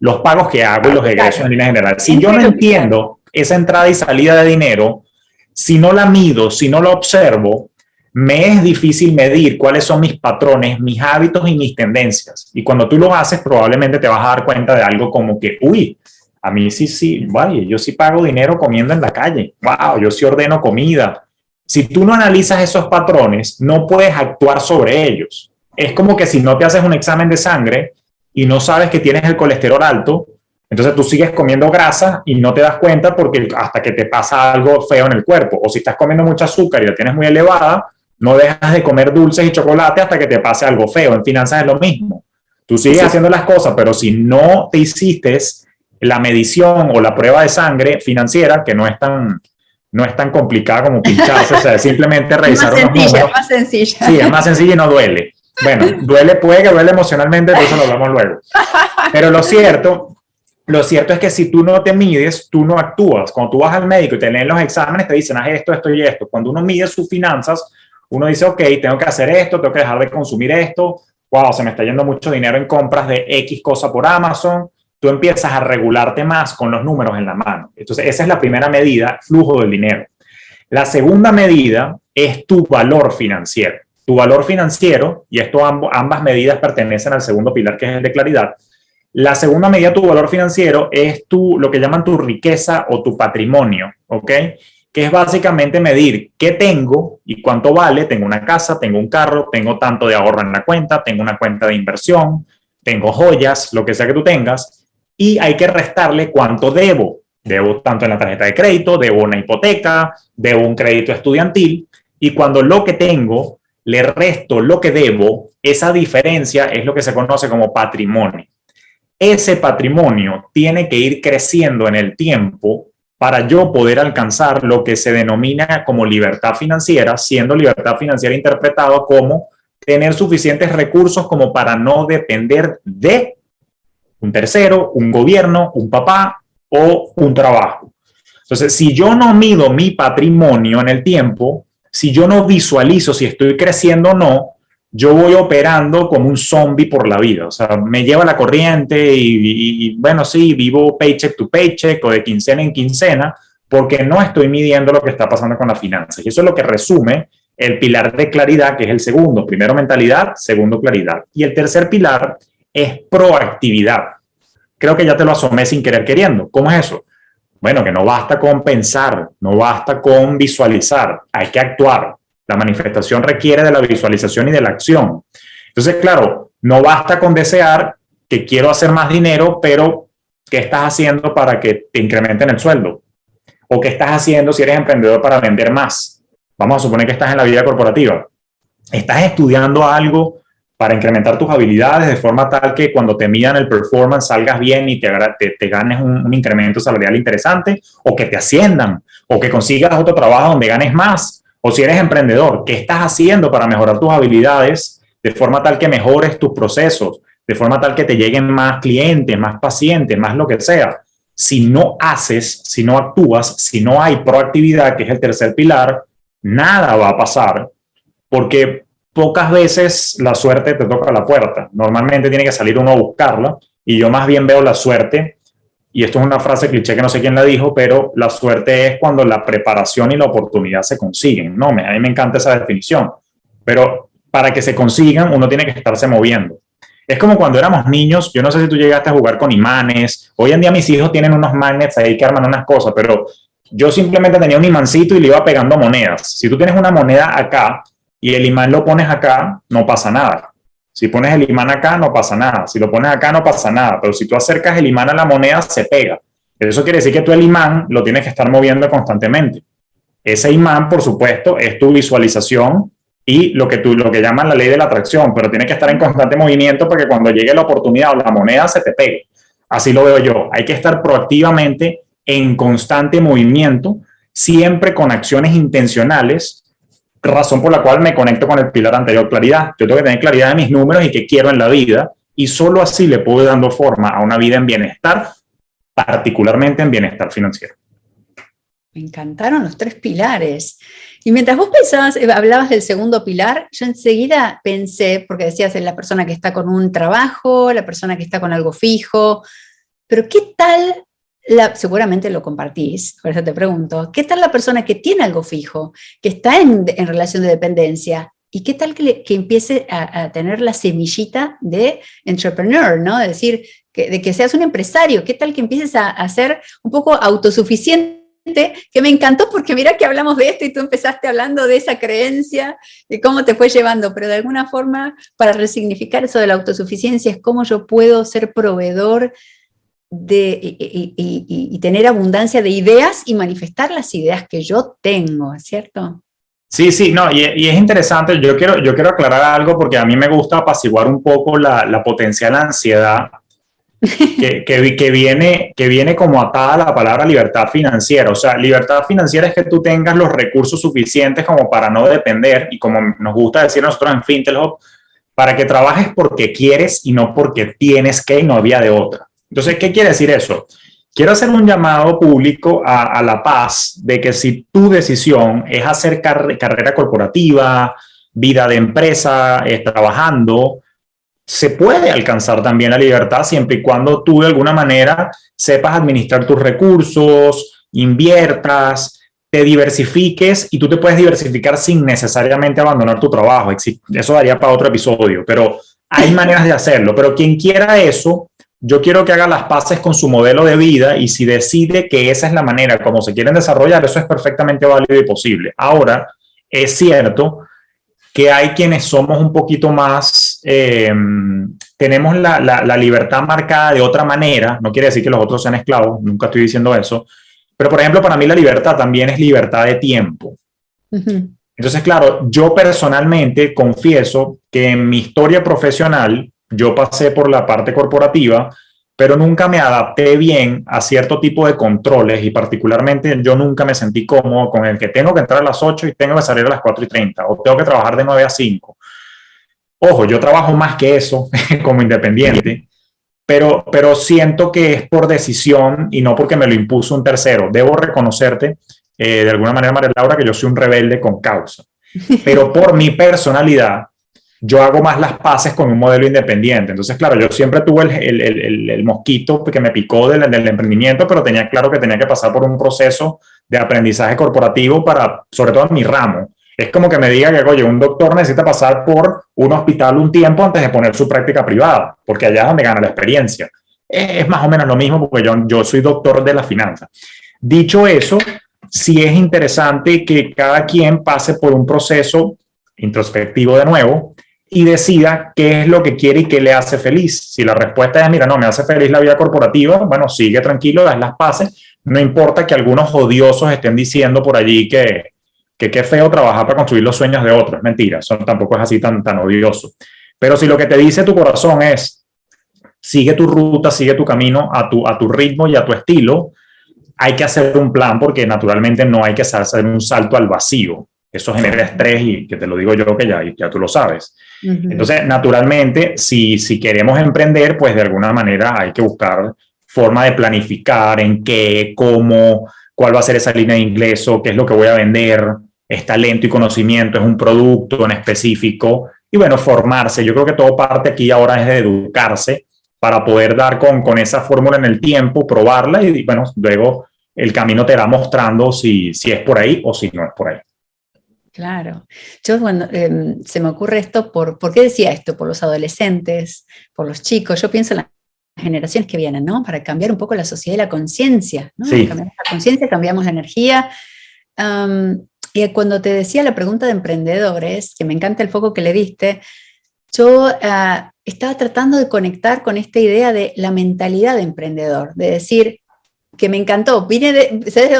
los pagos que hago y los egresos en línea general. Si yo no entiendo esa entrada y salida de dinero, si no la mido, si no la observo, me es difícil medir cuáles son mis patrones, mis hábitos y mis tendencias. Y cuando tú lo haces, probablemente te vas a dar cuenta de algo como que, uy, a mí sí, vaya, yo sí pago dinero comiendo en la calle. Wow, yo sí ordeno comida. Si tú no analizas esos patrones, no puedes actuar sobre ellos. Es como que si no te haces un examen de sangre y no sabes que tienes el colesterol alto, entonces tú sigues comiendo grasa y no te das cuenta porque hasta que te pasa algo feo en el cuerpo. O si estás comiendo mucho azúcar y la tienes muy elevada, no dejas de comer dulces y chocolate hasta que te pase algo feo. En finanzas es lo mismo. Tú sigues haciendo las cosas, pero si no te hiciste la medición o la prueba de sangre financiera, que no es tan complicada como pincharse, o sea, es simplemente revisar unos números. Es más sencilla. Sí, es más sencilla y no duele. Bueno, puede que duele emocionalmente, pero eso lo hablamos luego. Pero lo cierto es que si tú no te mides, tú no actúas. Cuando tú vas al médico y te leen los exámenes, te dicen: haz esto, esto y esto. Cuando uno mide sus finanzas, uno dice: ok, tengo que hacer esto, tengo que dejar de consumir esto. Wow, se me está yendo mucho dinero en compras de X cosa por Amazon. Tú empiezas a regularte más con los números en la mano. Entonces, esa es la primera medida: flujo del dinero. La segunda medida es tu valor financiero. Tu valor financiero, y esto ambas medidas pertenecen al segundo pilar, que es el de claridad. La segunda medida, tu valor financiero, es lo que llaman tu riqueza o tu patrimonio, ¿ok? Que es básicamente medir qué tengo y cuánto vale. Tengo una casa, tengo un carro, tengo tanto de ahorro en la cuenta, tengo una cuenta de inversión, tengo joyas, lo que sea que tú tengas, y hay que restarle cuánto debo. Debo tanto en la tarjeta de crédito, debo una hipoteca, debo un crédito estudiantil, y cuando lo que tengo le resto lo que debo, esa diferencia es lo que se conoce como patrimonio. Ese patrimonio tiene que ir creciendo en el tiempo para yo poder alcanzar lo que se denomina como libertad financiera, siendo libertad financiera interpretado como tener suficientes recursos como para no depender de un tercero, un gobierno, un papá o un trabajo. Entonces, si yo no mido mi patrimonio en el tiempo, si yo no visualizo si estoy creciendo o no, yo voy operando como un zombie por la vida. O sea, me lleva la corriente y bueno, sí, vivo paycheck to paycheck o de quincena en quincena porque no estoy midiendo lo que está pasando con las finanzas. Y eso es lo que resume el pilar de claridad, que es el segundo. Primero mentalidad, segundo claridad. Y el tercer pilar es proactividad. Creo que ya te lo asomé sin querer queriendo. ¿Cómo es eso? Bueno, que no basta con pensar, no basta con visualizar, hay que actuar. La manifestación requiere de la visualización y de la acción. Entonces, claro, no basta con desear que quiero hacer más dinero, pero ¿qué estás haciendo para que te incrementen el sueldo? ¿O qué estás haciendo si eres emprendedor para vender más? Vamos a suponer que estás en la vida corporativa. ¿Estás estudiando algo para incrementar tus habilidades de forma tal que cuando te midan el performance salgas bien y te ganes un incremento salarial interesante, o que te asciendan, o que consigas otro trabajo donde ganes más? O si eres emprendedor, ¿qué estás haciendo para mejorar tus habilidades de forma tal que mejores tus procesos, de forma tal que te lleguen más clientes, más pacientes, más lo que sea? Si no haces, si no actúas, si no hay proactividad, que es el tercer pilar, nada va a pasar, porque pocas veces la suerte te toca la puerta. Normalmente tiene que salir uno a buscarla, y yo más bien veo la suerte, y esto es una frase cliché que no sé quién la dijo, pero la suerte es cuando la preparación y la oportunidad se consiguen, ¿no? A mí me encanta esa definición, pero para que se consigan uno tiene que estarse moviendo. Es como cuando éramos niños. Yo no sé si tú llegaste a jugar con imanes. Hoy en día mis hijos tienen unos magnets ahí que arman unas cosas, pero yo simplemente tenía un imancito y le iba pegando monedas. Si tú tienes una moneda acá y el imán lo pones acá, no pasa nada. Si pones el imán acá, no pasa nada. Si lo pones acá, no pasa nada. Pero si tú acercas el imán a la moneda, se pega. Eso quiere decir que tú el imán lo tienes que estar moviendo constantemente. Ese imán, por supuesto, es tu visualización y lo que llaman la ley de la atracción, pero tiene que estar en constante movimiento porque cuando llegue la oportunidad o la moneda se te pegue. Así lo veo yo. Hay que estar proactivamente en constante movimiento, siempre con acciones intencionales, razón por la cual me conecto con el pilar anterior, claridad. Yo tengo que tener claridad de mis números y qué quiero en la vida, y solo así le puedo ir dando forma a una vida en bienestar, particularmente en bienestar financiero. Me encantaron los tres pilares. Y mientras vos pensabas, hablabas del segundo pilar, yo enseguida pensé, porque decías en la persona que está con un trabajo, la persona que está con algo fijo, pero ¿qué tal? Seguramente lo compartís, por eso te pregunto, ¿qué tal la persona que tiene algo fijo, que está en relación de dependencia? ¿Y qué tal que empiece a tener la semillita de entrepreneur, ¿no? Es decir, de que seas un empresario. ¿Qué tal que empieces a ser un poco autosuficiente? Que me encantó porque mira que hablamos de esto y tú empezaste hablando de esa creencia, de cómo te fue llevando, pero de alguna forma para resignificar eso de la autosuficiencia es cómo yo puedo ser proveedor y tener abundancia de ideas y manifestar las ideas que yo tengo, ¿cierto? Sí, no, y es interesante. Yo quiero aclarar algo porque a mí me gusta apaciguar un poco la potencial ansiedad que viene como atada a la palabra libertad financiera. O sea, libertad financiera es que tú tengas los recursos suficientes como para no depender, y como nos gusta decir nosotros en FinTech, para que trabajes porque quieres y no porque tienes que y no había de otra. Entonces, ¿qué quiere decir eso? Quiero hacer un llamado público a la paz de que si tu decisión es hacer carrera corporativa, vida de empresa, trabajando, se puede alcanzar también la libertad siempre y cuando tú de alguna manera sepas administrar tus recursos, inviertas, te diversifiques y tú te puedes diversificar sin necesariamente abandonar tu trabajo. Eso daría para otro episodio, pero hay maneras de hacerlo. Pero quien quiera eso, yo quiero que haga las paces con su modelo de vida y si decide que esa es la manera como se quieren desarrollar, eso es perfectamente válido y posible. Ahora, es cierto que hay quienes somos un poquito más, tenemos la libertad marcada de otra manera, no quiere decir que los otros sean esclavos, nunca estoy diciendo eso, pero por ejemplo para mí la libertad también es libertad de tiempo. Entonces claro, yo personalmente confieso que en mi historia profesional yo pasé por la parte corporativa, pero nunca me adapté bien a cierto tipo de controles y particularmente yo nunca me sentí cómodo con el que tengo que entrar a las 8 y tengo que salir a las 4:30 o tengo que trabajar de 9 a 5. Ojo, yo trabajo más que eso como independiente, pero siento que es por decisión y no porque me lo impuso un tercero. Debo reconocerte de alguna manera, María Laura, que yo soy un rebelde con causa, pero por mi personalidad yo hago más las paces con un modelo independiente. Entonces, claro, yo siempre tuve el mosquito que me picó del emprendimiento, pero tenía claro que tenía que pasar por un proceso de aprendizaje corporativo para, sobre todo en mi ramo. Es como que me diga que, oye, un doctor necesita pasar por un hospital un tiempo antes de poner su práctica privada, porque allá es donde gana la experiencia. Es más o menos lo mismo porque yo soy doctor de la finanza. Dicho eso, sí es interesante que cada quien pase por un proceso introspectivo de nuevo, y decida qué es lo que quiere y qué le hace feliz. Si la respuesta es, mira, no, me hace feliz la vida corporativa, bueno, sigue tranquilo, haz las paces. No importa que algunos odiosos estén diciendo por allí que qué feo trabajar para construir los sueños de otros. Mentira, eso tampoco es así tan odioso. Pero si lo que te dice tu corazón es, sigue tu ruta, sigue tu camino a tu ritmo y a tu estilo, hay que hacer un plan porque naturalmente no hay que hacer un salto al vacío. Eso genera estrés y que te lo digo yo que ya tú lo sabes. Entonces, naturalmente, si queremos emprender, pues de alguna manera hay que buscar forma de planificar en qué, cómo, cuál va a ser esa línea de ingreso, qué es lo que voy a vender, es talento y conocimiento, es un producto en específico y bueno, formarse. Yo creo que todo parte aquí ahora es de educarse para poder dar con esa fórmula en el tiempo, probarla y bueno, luego el camino te irá mostrando si es por ahí o si no es por ahí. Claro. Yo cuando se me ocurre esto, ¿por qué decía esto? Por los adolescentes, por los chicos. Yo pienso en las generaciones que vienen, ¿no? Para cambiar un poco la sociedad y la conciencia, ¿no? Sí. Cambiamos la conciencia, cambiamos la energía. Y cuando te decía la pregunta de emprendedores, que me encanta el foco que le diste, yo estaba tratando de conectar con esta idea de la mentalidad de emprendedor, de decir, que me encantó, ¿sabes de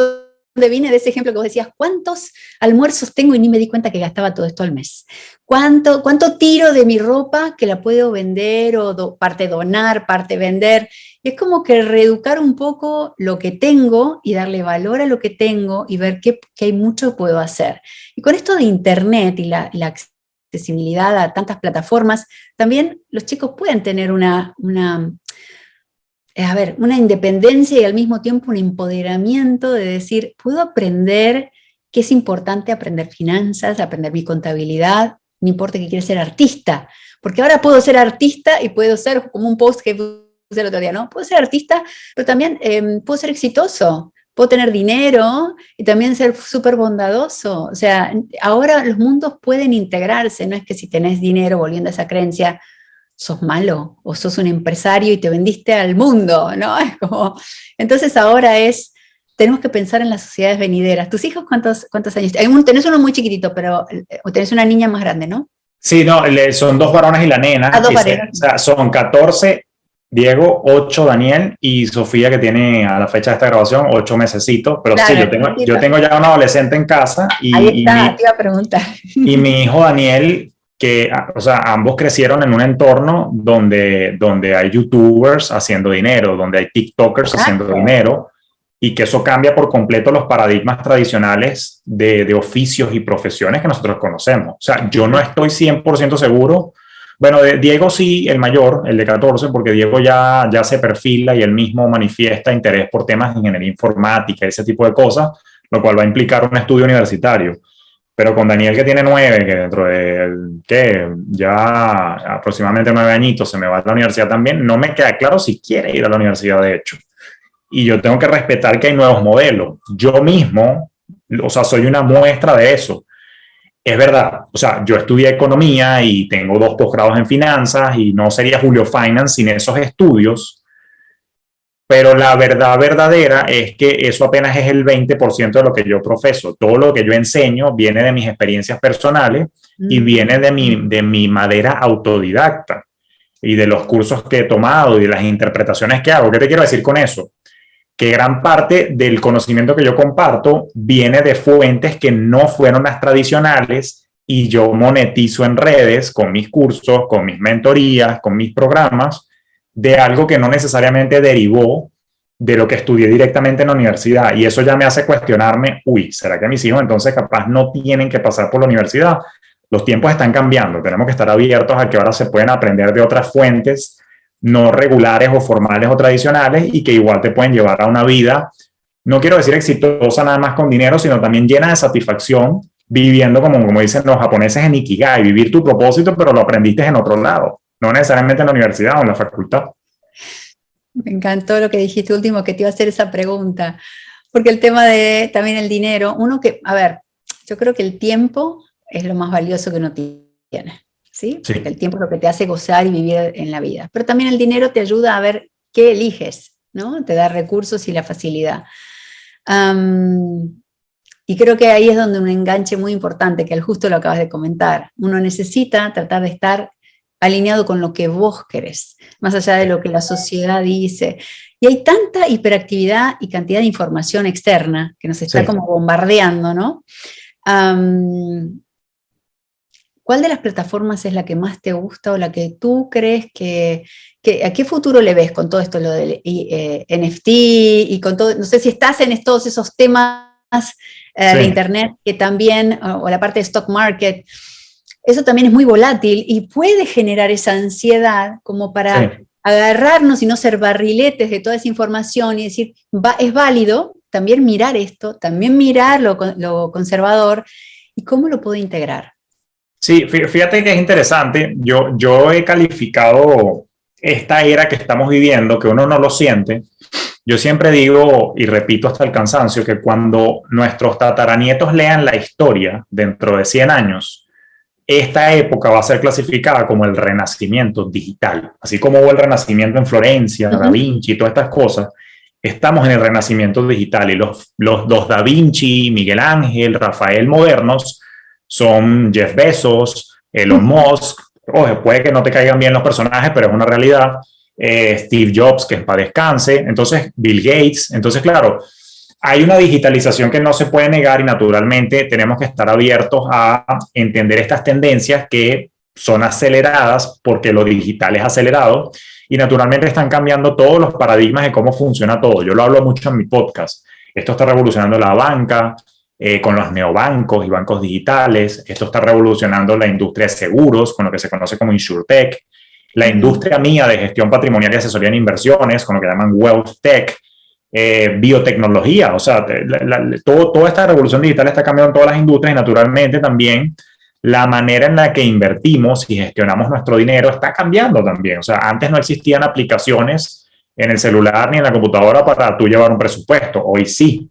dónde vine? De ese ejemplo que vos decías, ¿cuántos almuerzos tengo y ni me di cuenta que gastaba todo esto al mes? ¿Cuánto tiro de mi ropa que la puedo vender o parte donar, parte vender? Y es como que reeducar un poco lo que tengo y darle valor a lo que tengo y ver que hay mucho que puedo hacer. Y con esto de internet y la accesibilidad a tantas plataformas, también los chicos pueden tener una independencia y al mismo tiempo un empoderamiento de decir, puedo aprender que es importante aprender finanzas, aprender mi contabilidad, no importa que quiera ser artista, porque ahora puedo ser artista y puedo ser como un post que puse el otro día, ¿no? Puedo ser artista, pero también puedo ser exitoso, puedo tener dinero y también ser súper bondadoso. O sea, ahora los mundos pueden integrarse, no es que si tenés dinero, volviendo a esa creencia, sos malo o sos un empresario y te vendiste al mundo, ¿no? Es como, entonces ahora tenemos que pensar en las sociedades venideras. ¿Tus hijos cuántos años? Tenés uno muy chiquitito, pero tenés una niña más grande, ¿no? Sí, no, son 2 varones y la nena. Dos varones. O sea, son 14, Diego, 8, Daniel, y Sofía, que tiene a la fecha de esta grabación 8 mesecitos, pero claro, sí, yo tengo ya un adolescente en casa. Ahí está, te iba a preguntar. Y mi hijo Daniel, que, o sea, ambos crecieron en un entorno donde hay youtubers haciendo dinero, donde hay tiktokers haciendo dinero, y que eso cambia por completo los paradigmas tradicionales de oficios y profesiones que nosotros conocemos. O sea, yo no estoy 100% seguro. Bueno, de Diego sí, el mayor, el de 14, porque Diego ya se perfila y él mismo manifiesta interés por temas de ingeniería informática, ese tipo de cosas, lo cual va a implicar un estudio universitario. Pero con Daniel, que tiene 9, que dentro de ya aproximadamente 9 añitos se me va a la universidad también, no me queda claro si quiere ir a la universidad, de hecho. Y yo tengo que respetar que hay nuevos modelos. Yo mismo o sea, soy una muestra de eso. Es verdad, o sea, yo estudié economía y tengo 2 posgrados en finanzas y no sería Julio Finance sin esos estudios, pero la verdad verdadera es que eso apenas es el 20% de lo que yo profeso. Todo lo que yo enseño viene de mis experiencias personales y viene de mi madera autodidacta y de los cursos que he tomado y de las interpretaciones que hago. ¿Qué te quiero decir con eso? Que gran parte del conocimiento que yo comparto viene de fuentes que no fueron las tradicionales y yo monetizo en redes con mis cursos, con mis mentorías, con mis programas, de algo que no necesariamente derivó de lo que estudié directamente en la universidad. Y eso ya me hace cuestionarme, uy, ¿será que mis hijos entonces capaz no tienen que pasar por la universidad? Los tiempos están cambiando, tenemos que estar abiertos a que ahora se pueden aprender de otras fuentes no regulares o formales o tradicionales y que igual te pueden llevar a una vida, no quiero decir exitosa nada más con dinero, sino también llena de satisfacción, viviendo como dicen los japoneses en Ikigai, vivir tu propósito, pero lo aprendiste en otro lado, no necesariamente en la universidad o en la facultad. Me encantó lo que dijiste último, que te iba a hacer esa pregunta, porque el tema de también el dinero, a ver, yo creo que el tiempo es lo más valioso que uno tiene. ¿Sí? Sí. Porque el tiempo es lo que te hace gozar y vivir en la vida. Pero también el dinero te ayuda a ver qué eliges, ¿no? Te da recursos y la facilidad. Y creo que ahí es donde un enganche muy importante, que justo lo acabas de comentar. Uno necesita tratar de estar alineado con lo que vos querés, más allá de lo que la sociedad dice. Y hay tanta hiperactividad y cantidad de información externa que nos está como bombardeando, ¿no? ¿Cuál de las plataformas es la que más te gusta o la que tú crees que a qué futuro le ves con todo esto, lo del NFT y con todo? No sé si estás en todos esos temas de Internet que también, o la parte de stock market, eso también es muy volátil y puede generar esa ansiedad como para agarrarnos y no ser barriletes de toda esa información y decir, es válido también mirar esto, también mirar lo conservador y cómo lo puedo integrar. Sí, fíjate que es interesante. Yo he calificado esta era que estamos viviendo, que uno no lo siente. Yo siempre digo y repito hasta el cansancio que cuando nuestros tataranietos lean la historia dentro de 100 años, esta época va a ser clasificada como el renacimiento digital. Así como hubo el renacimiento en Florencia, Da Vinci y todas estas cosas, estamos en el renacimiento digital y los Da Vinci, Miguel Ángel, Rafael modernos son Jeff Bezos, Elon Musk, puede que no te caigan bien los personajes, pero es una realidad, Steve Jobs, que es para descanse, entonces Bill Gates, entonces claro, hay una digitalización que no se puede negar y naturalmente tenemos que estar abiertos a entender estas tendencias que son aceleradas porque lo digital es acelerado y naturalmente están cambiando todos los paradigmas de cómo funciona todo. Yo lo hablo mucho en mi podcast. Esto está revolucionando la banca, con los neobancos y bancos digitales. Esto está revolucionando la industria de seguros, con lo que se conoce como InsurTech. La industria mía de gestión patrimonial y asesoría en inversiones, con lo que llaman Wealth Tech. Biotecnología, o sea, toda esta revolución digital está cambiando en todas las industrias y naturalmente también la manera en la que invertimos y gestionamos nuestro dinero está cambiando también. O sea, antes no existían aplicaciones en el celular ni en la computadora para tú llevar un presupuesto. Hoy sí.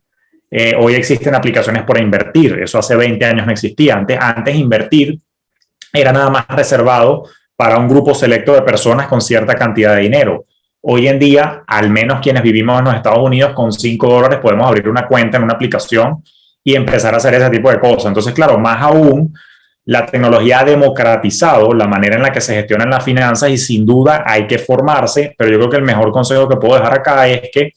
Hoy existen aplicaciones para invertir. Eso hace 20 años no existía. Antes invertir era nada más reservado para un grupo selecto de personas con cierta cantidad de dinero. Hoy en día, al menos quienes vivimos en los Estados Unidos, con $5 podemos abrir una cuenta en una aplicación y empezar a hacer ese tipo de cosas. Entonces, claro, más aún, la tecnología ha democratizado la manera en la que se gestionan las finanzas y sin duda hay que formarse, pero yo creo que el mejor consejo que puedo dejar acá es que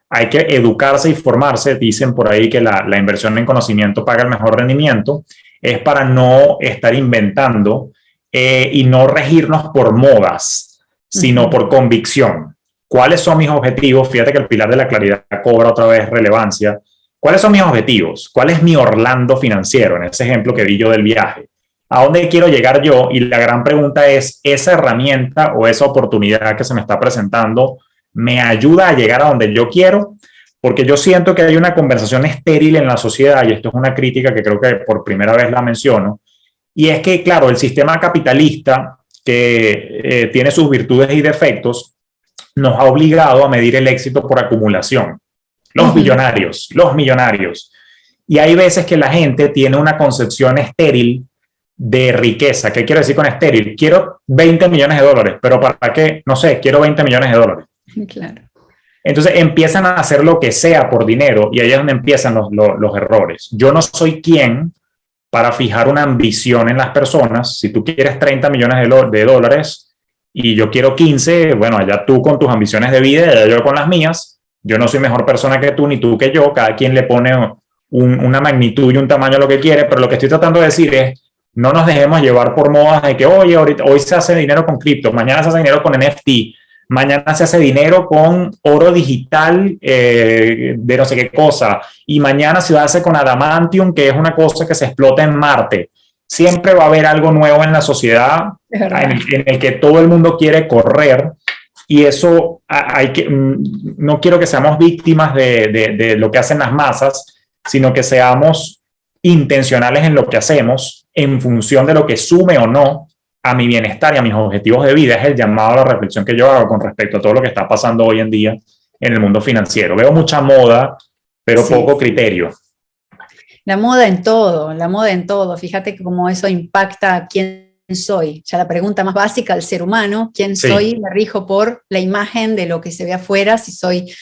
hay que educarse y formarse. Dicen por ahí que la inversión en conocimiento paga el mejor rendimiento. Es para no estar inventando y no regirnos por modas, sino por convicción. ¿Cuáles son mis objetivos? Fíjate que el pilar de la claridad cobra otra vez relevancia. ¿Cuáles son mis objetivos? ¿Cuál es mi Orlando financiero? En ese ejemplo que di yo del viaje. ¿A dónde quiero llegar yo? Y la gran pregunta es, ¿esa herramienta o esa oportunidad que se me está presentando me ayuda a llegar a donde yo quiero? Porque yo siento que hay una conversación estéril en la sociedad, y esto es una crítica que creo que por primera vez la menciono, y es que, claro, el sistema capitalista, que tiene sus virtudes y defectos, nos ha obligado a medir el éxito por acumulación. Los millonarios. Y hay veces que la gente tiene una concepción estéril de riqueza. ¿Qué quiero decir con estéril? Quiero 20 millones de dólares, pero ¿para qué? No sé, quiero 20 millones de dólares. Claro. Entonces empiezan a hacer lo que sea por dinero y ahí es donde empiezan los errores. Yo no soy quien para fijar una ambición en las personas. Si tú quieres 30 millones de dólares y yo quiero 15, bueno, allá tú con tus ambiciones de vida y allá yo con las mías. Yo no soy mejor persona que tú ni tú que yo. Cada quien le pone una magnitud y un tamaño a lo que quiere, pero lo que estoy tratando de decir es, no nos dejemos llevar por modas de que, oye, hoy se hace dinero con cripto, mañana se hace dinero con NFT, mañana se hace dinero con oro digital de no sé qué cosa, y mañana se hace con adamantium, que es una cosa que se explota en Marte. Siempre va a haber algo nuevo en la sociedad en el que todo el mundo quiere correr, y eso no quiero que seamos víctimas de lo que hacen las masas, sino que seamos intencionales en lo que hacemos en función de lo que sume o no a mi bienestar y a mis objetivos de vida. Es el llamado a la reflexión que yo hago con respecto a todo lo que está pasando hoy en día en el mundo financiero. Veo mucha moda, pero sí, poco criterio. La moda en todo. Fíjate que cómo eso impacta a quién soy. Ya la pregunta más básica del ser humano, ¿quién soy? Me rijo por la imagen de lo que se ve afuera, si soy,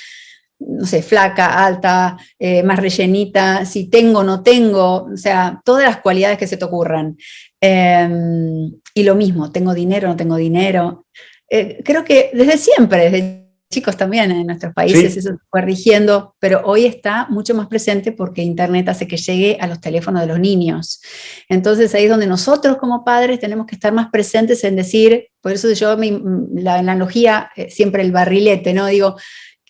no sé, flaca, alta, más rellenita, si tengo o no tengo, o sea, todas las cualidades que se te ocurran. Y lo mismo, ¿tengo dinero o no tengo dinero? Creo que desde siempre, desde chicos también en nuestros países, eso se fue rigiendo, pero hoy está mucho más presente porque Internet hace que llegue a los teléfonos de los niños. Entonces ahí es donde nosotros como padres tenemos que estar más presentes en decir, por eso yo la analogía, siempre el barrilete, ¿no? Digo,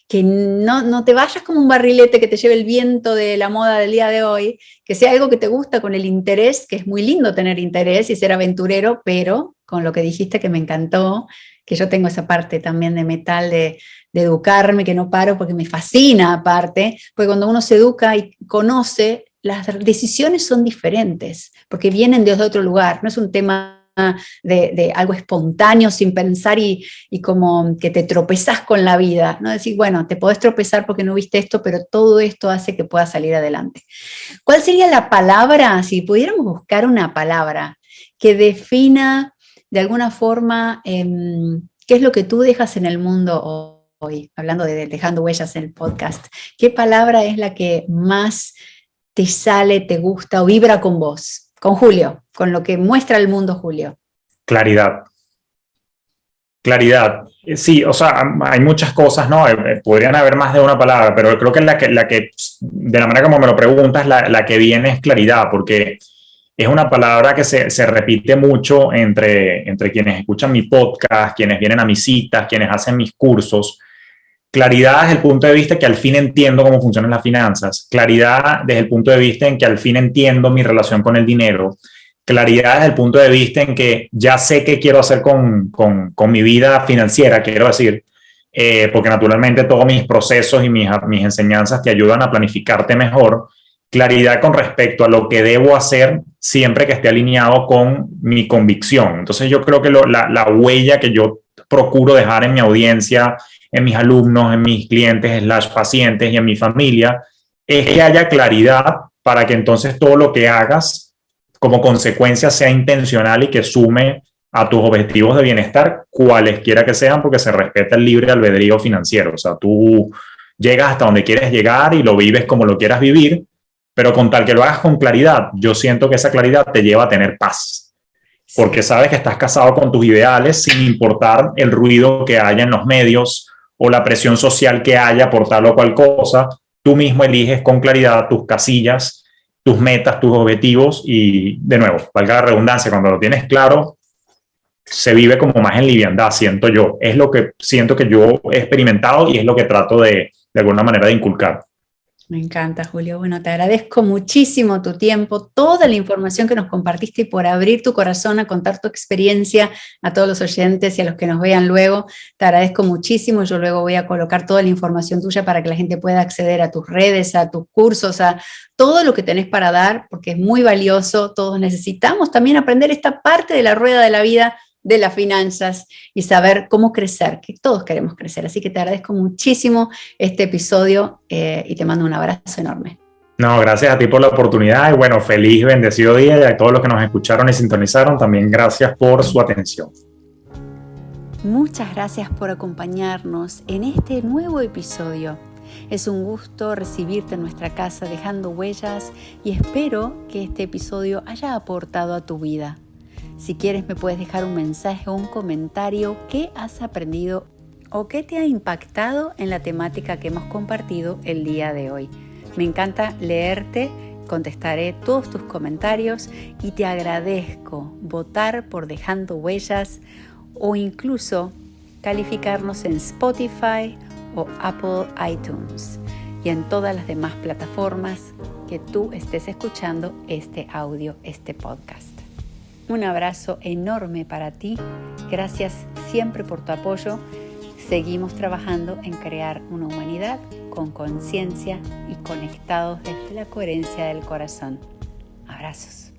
que no te vayas como un barrilete que te lleve el viento de la moda del día de hoy, que sea algo que te gusta con el interés, que es muy lindo tener interés y ser aventurero, pero con lo que dijiste que me encantó, que yo tengo esa parte también de metal, de educarme, que no paro porque me fascina aparte, porque cuando uno se educa y conoce, las decisiones son diferentes, porque vienen desde otro lugar, no es un tema de algo espontáneo sin pensar y como que te tropezás con la vida, ¿no? Decir, bueno, te podés tropezar porque no viste esto, pero todo esto hace que puedas salir adelante. ¿Cuál sería la palabra, si pudiéramos buscar una palabra que defina de alguna forma qué es lo que tú dejas en el mundo hoy? Hablando de dejando huellas en el podcast, ¿qué palabra es la que más te sale, te gusta o vibra con vos? Con Julio, con lo que muestra el mundo Julio. Claridad. Claridad. Sí, o sea, hay muchas cosas, ¿no? Podrían haber más de una palabra, pero creo que la que de la manera como me lo preguntas, la que viene es claridad, porque es una palabra que se repite mucho entre quienes escuchan mi podcast, quienes vienen a mis citas, quienes hacen mis cursos. Claridad desde el punto de vista que al fin entiendo cómo funcionan las finanzas. Claridad desde el punto de vista en que al fin entiendo mi relación con el dinero. Claridad desde el punto de vista en que ya sé qué quiero hacer con mi vida financiera, quiero decir, porque naturalmente todos mis procesos y mis enseñanzas te ayudan a planificarte mejor. Claridad con respecto a lo que debo hacer siempre que esté alineado con mi convicción. Entonces yo creo que la huella que yo procuro dejar en mi audiencia, en mis alumnos, en mis clientes, pacientes y en mi familia, es que haya claridad para que entonces todo lo que hagas como consecuencia sea intencional y que sume a tus objetivos de bienestar, cualesquiera que sean, porque se respeta el libre albedrío financiero. O sea, tú llegas hasta donde quieres llegar y lo vives como lo quieras vivir, pero con tal que lo hagas con claridad, yo siento que esa claridad te lleva a tener paz. Porque sabes que estás casado con tus ideales sin importar el ruido que haya en los medios o la presión social que haya por tal o cual cosa. Tú mismo eliges con claridad tus casillas, tus metas, tus objetivos y, de nuevo, valga la redundancia, cuando lo tienes claro, se vive como más en liviandad, siento yo. Es lo que siento que yo he experimentado y es lo que trato de alguna manera de inculcar. Me encanta, Julio. Bueno, te agradezco muchísimo tu tiempo, toda la información que nos compartiste y por abrir tu corazón a contar tu experiencia a todos los oyentes y a los que nos vean luego. Te agradezco muchísimo. Yo luego voy a colocar toda la información tuya para que la gente pueda acceder a tus redes, a tus cursos, a todo lo que tenés para dar, porque es muy valioso. Todos necesitamos también aprender esta parte de la rueda de la vida, de las finanzas y saber cómo crecer, que todos queremos crecer. Así que te agradezco muchísimo este episodio y te mando un abrazo enorme. No, gracias a ti por la oportunidad y bueno, feliz, bendecido día y a todos los que nos escucharon y sintonizaron, también gracias por su atención. Muchas gracias por acompañarnos en este nuevo episodio. Es un gusto recibirte en nuestra casa dejando huellas y espero que este episodio haya aportado a tu vida. Si quieres me puedes dejar un mensaje o un comentario qué has aprendido o qué te ha impactado en la temática que hemos compartido el día de hoy. Me encanta leerte, contestaré todos tus comentarios y te agradezco votar por Dejando Huellas o incluso calificarnos en Spotify o Apple iTunes y en todas las demás plataformas que tú estés escuchando este audio, este podcast. Un abrazo enorme para ti. Gracias siempre por tu apoyo. Seguimos trabajando en crear una humanidad con conciencia y conectados desde la coherencia del corazón. Abrazos.